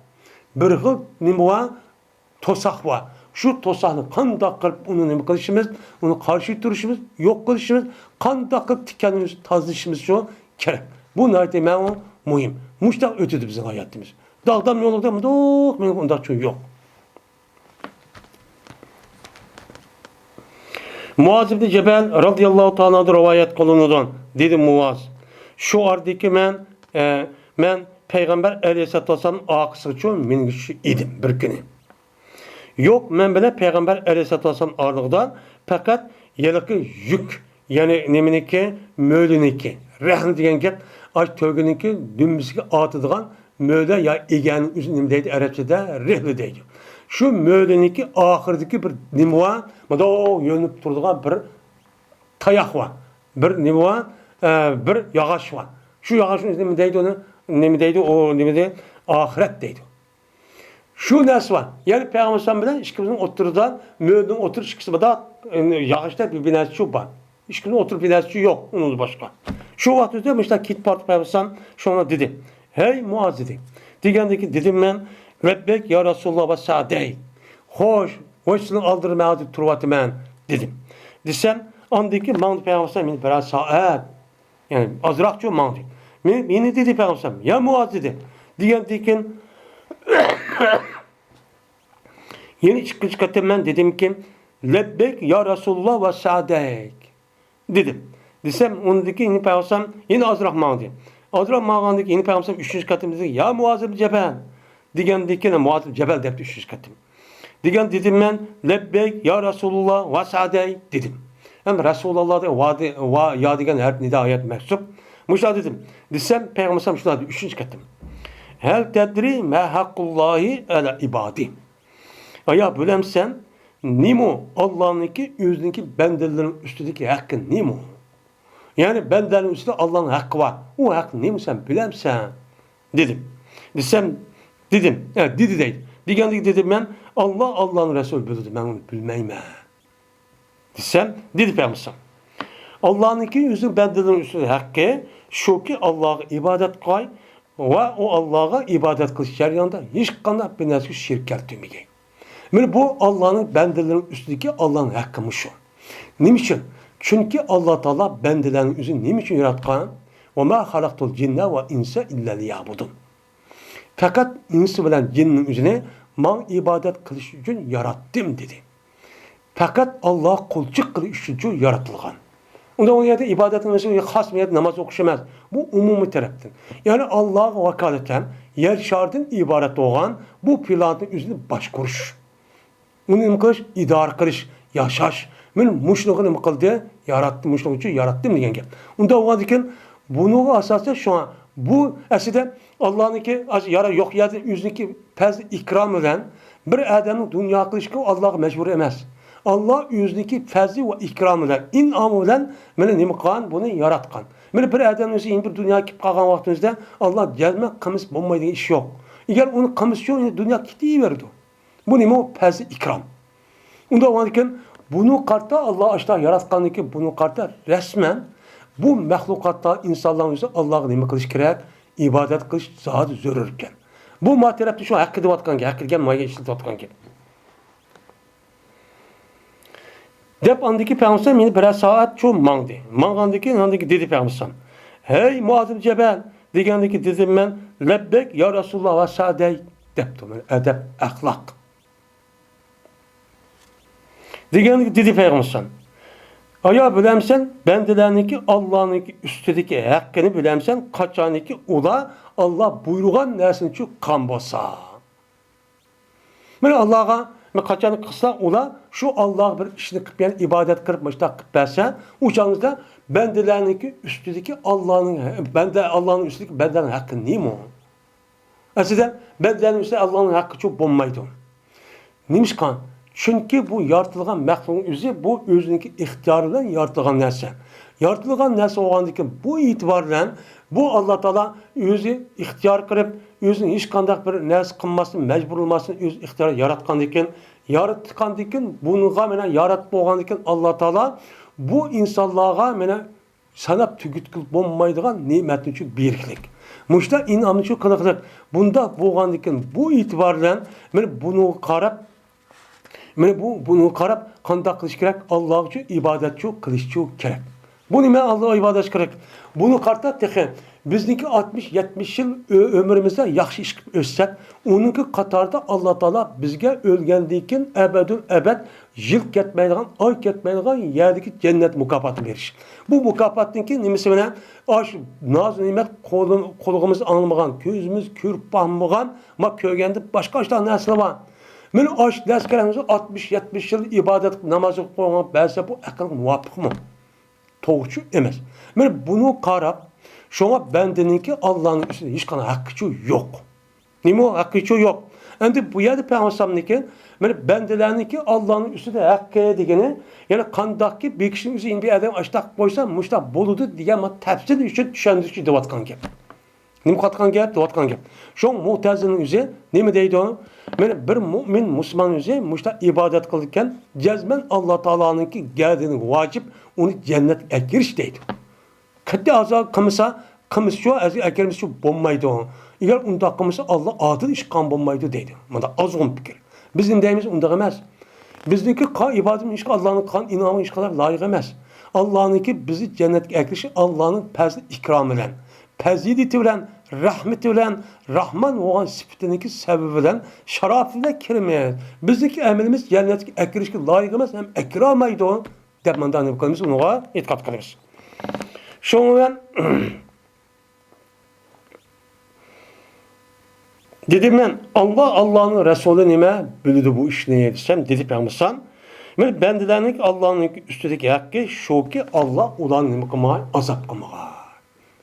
Speaker 1: Bir xil nimba tosak var. Şu tosakni qanday qilib uni nima qilishimiz, uni qarshi turishimiz, yo'q qilishimiz, qanday qilib tikanimizni tozalashimiz shu kerak. Bu nihoyatda muhim. Mushtaq o'tadi bizning hayotimiz. Dağdan yo'lda mundoq, men unda yo'q. Muaz ibn Cebel radıyallahu ta'ala rivayet kılınıdan dedi Muaz. Şu ardaki men Peygamber aleyhissalatu vesselam akısı için men idim bir günü. Yok men bile Peygamber aleyhissalatu vesselam ağırlıktan fakat yelikli yük yani neminiki möylüniki rahn degan gap aç tögüniki dümbüsüge atıdığan möyle ya egenin üzerinde deydi Arapçada rehli deydi. Şu möylüniki ahırdaki bir nimva mada yönüp durduğun bir tayak var. Bir nima var? Bir yağaç var. Şu yağaçın nima deydi onu? Nima deydi? O nima deydi? Ahiret deydi. Şu narsa var. Yani Peygamber bilen ikimizin oturduğundan müğünün otur çıkısı da yağışta bir binası şu var. İkimizin oturup binası yok. Onun başka. Şu vakitte işte kit part Peygamber şuna dedi. Hey Muaz dedi. Degandaki dedim ben Rebbek ya Resulullah ve Sa'dey. Hoşunu aldırmaya adı turvatı ben dedim. Desem andaki mağdur Peygamber beni biraz saat yani azrakçı mağdur. Beni dedi Peygamber ya Muaz dedi. Degandaki yeni çıkışta ben dedim ki Lebbek ya Resulullah ve Sa'dek dedim. Desem ondaki yeni Peygamber yeni azrak mağdur. Azrak mağandaki yeni Peygamber 3. katımızda ya Muaz Cebel degandaki Muaz Cebel depti 3. katım. Degan dedim ben Lebbek ya Resulullah ve Sa'dek dedim. Hem Resulullah da ya degan her nida ayet mektup. Muşa dedim. Desem Peygamber şuna 3. katım. Hel tedri ma hakkullahi ala ibadi. Aya bilemsen nimo Allah'ınki özündeki bendelerin üstündeki hakkı nimo. Yani bendelerin üstünde Allah'ın hakkı var. O hakkı nimo sen bilemsen dedim. Desem dedim. Evet dedi değil. Digandik dedim ben Allah'ın Resulü bildi. Ben onu bilmeyim. Desem dedi Peygamber. Allah'ınki özünün bendelerin üstünde hakkı şu ki Allah'a ibadet koy ve o Allah'a ibadet kılış jarayonida hiç qanday bir narsaga shirk keltirmagan. Mana bu Allah'ın bendelerin üstündeki Allah'ın hakkı şu. Nima uchun? Chunki Allah Taala bendelerin o'zini nima uchun yaratgan? "Va ma halaqtul jinna va insa illa liya'budun." Fakat insi bilan jinning o'zini men ibadet qilish uchun yaratdim dedi. Fakat Allah qulchiq qilish uchun yaratilgan. Unda o yerde ibadetin mesela has bir namaz okuşamaz. Bu umumi taraftan. Yani Allah'a vakaleten yer şartın ibaret olan bu planın üzerine baş kuruş. Bunu kılış, idare kılış, yaşaş. Ben muşluğunu kıldı, yarattım, muşluğu için yarattım diyen gel. Unda o adeken bunu asasında şu an bu aslında Allah'ınki yara yok yerde yüzündeki pez ikram eden bir adamın dünya kılışkı Allah'a mecbur emez. Allah yüzdeki fazli ve ikramıyla, inamıyla beni nima qilgan, bunu yaratgan. Meni bir adam o'zi bir dunyoga kelib qolgan vaqtimizda Allah jalma qilmish bo'lmaydigan ish yo'q. Agar uni qilmish yo'q, dunyo ketaverdi. Bu nima? Fazli ikram. Unda o'ylaykan, buni qarta Allah ashta yaratganniki, buni qarta rasman bu mahluqotda insonlar o'zi Allohga nima qilish kerak? Ibodat qilish zot zarur ekan. Bu materialda shu haqida deyotganga, haqqiga moya ishlatayotganga. Dep andaki Peygamber beni biraz saat çok mangdı. Mangandaki andaki dedi Peygamber. Hey Muaz Cebel degandaki dedim ben lebbek ya Resulullah ve Sa'dey deptim. Edep, ahlak. Degandaki dedi Peygamber. Aya bilemsen bendelerinki Allah'ınki üstündeki hakkını bilemsen kaçaniki ula Allah buyruğan nersini çok kan basa. Ben Allah'a kaçanı kısa ola şu Allah bir işini kıp yani ibadet kırıp müştak kıp verse uçağınızda bendelerinki üstündeki Allah'ın üstündeki bendelerin hakkı neyim o? Aslında bendelerin üstündeki Allah'ın hakkı çok bombaydı. Neymiş kan? Çünkü bu yaratılgan məxluqun özü bu özündeki ihtiyarıyla yaratılgan nerse. Yaratılgan nerse olgandaki bu itibarla bu Allah Teala özü ihtiyar kırıp özünün hiç kandak bir nerse kılmasın, mecbur olmasın öz ihtiyarı yaratkandikin bununla mene yaratып olgandikin Allah Teala bu insanlığa mene sanap tügütkül bombaydıgan nimetin için biriklik. Muşta inamın için kılıklık. Bunda olgandikin bu itibarla mene bunu karab bunu karab kandak kılış gerek Allah için ibadet çok kılış çok gerek. Bu nime Allah'a ibadet gerek. Bunu kartat tekin. Bizdeki 60-70 yıl ömrümüzde yaxşı iş ötsek, onunki katarda Allah Teala bizge ölgendikin ebedün ebed yıl ketmeydiğen, ay ketmeydiğen yerdeki cennet mükafatı verir. Bu mükafatınki nimesi bana aş naz nimet kolumuz anlamagan, gözümüz körüp bakmagan, ama köygendi başka açtan nesli var. Men aş deskerimizi 60-70 yıl ibadet namazı koyulan belki bu akıl muvafık mı? Doğrucu emez. Men bunu karab şuna bendeninki Allah'ın üstünde hiç kana hakkı yok. Nimo hakkı yok. Endi bu yerda Peygamberimizniki mana bandalarniki Allohning ustida haqqi degani, yana qandaqki bir kishinin o'zi bir odam ashtaq qo'ysa, mushtaq bo'ladi degan tafsir uchun tushuntirishni deyotgan gap. Nima qatgan gap, deyotgan gap. Shu Mu'tazilning o'zi nima deydi? Mana bir mu'min musulmon o'zi mushtaq ibodat qilgan jazman Alloh taoloninki gardini vojib uni jannatga kirish deydi. Katta azab qilmasa, qilmish shu, akirmish shu bo'lmaydi. Agar undaq qilmasa Alloh adil ish qilgan bo'lmaydi deydi. Mana azg'un fikr. Biz indaymiz undaq emas. Bizniki ibodat ish Allohning qilgan inomi ish qilib loyiq emas. Allohninki bizni jannatga kirishi Allohning fazli ikromi bilan, fazilati bilan, rahmeti bilan, Rahman bo'lgan sifatiniki sababi bilan, sharofi bilan kirmaydi. Bizniki amalimiz jannatga kirishga loyiq emas, ham ikromaydi deb manda nima qilamiz? Unga e'tiqod qilamiz. Şoň bilen dedim men Allah'ın Resulü nime bildi bu işini desem dedi Peygamber. Men bendilernik Allah'ın üstündeki hakkı şu ki Allah ulan nime kılmay azap kılmaya.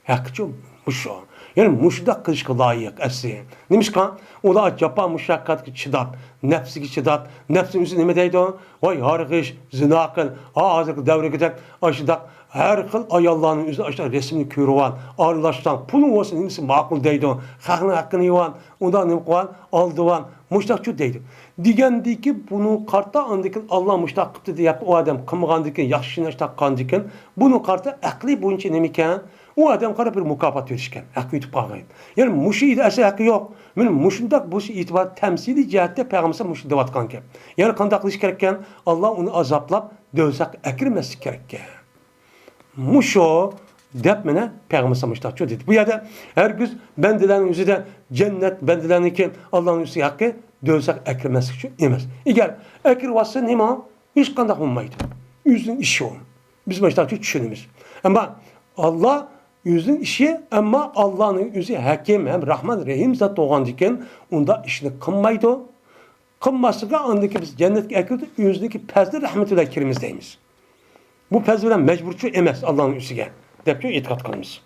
Speaker 1: Hakkı bu şu. Yani muşda kılışkı layık esli. Neymiş kan? Ola capa muşakkat ki çıdat, nefsi ki çıdat, nefsin üstü nime deydi o? Vay harikış, zinakın, hazırlık devre gidecek, aşıdak. Her xil ayollarning o'zi ashta resmini ko'rib, aralashdan puling bo'lsa nimasi ma'qul deydi. Xalqning haqqini yevan, undan nima qilgan, oldivan, mushtaqchu deydi. Degandiki buni qarta andikin Alloh mushtaq qildi deyapti, u odam qilmagandikin, yaxshi narsa taqqandikin, buni qarta aqli bo'yicha nima ekan? U odam qarab bir mukofot berishgan, haqqi yutib qolgan. Ya'ni mushida asli haqqi yo'q. Men mushundaq bu e'tibor tamsiliy jihatda payg'ambar mushida deyotgan ekan. Ya'ni qanday qilish kerak ekan? Alloh uni azoblab do'zaxga akirmaslik kerak ekan. Muşo dep mene Peygamber Mustafa dedi. Bu yerde her gün bendilerin yüzü de cennet bendilerin ki Allah'ın yüzü hakkı dövsek eklemesi için emez. Eğer ekir varsa nima hiç kandak olmaydı. Yüzün işi o. Biz Mustafa düşünümüz. Ama Allah yüzün işi ama Allah'ın yüzü hakim hem Rahman Rahim zat olan diken onda işini kılmaydı. Kılmasıga andaki biz cennet ekirdi yüzdeki pezli rahmetüyle kirimizdeyimiz. Bu pezvelen mecburçu emas Allah'ın üstüge. Depçu itikat kılımız.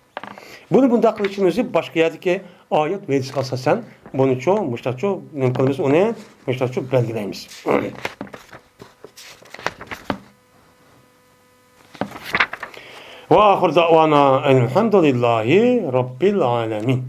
Speaker 1: Bunu bunda kılıçın özü başka yerdeki ayet ve hadis kalsa sen bunu çoğu, müştaço, ne kılımız onu müştaço belgeleyimiz. Ve ahir da'vana elhamdülillahi rabbil alemin.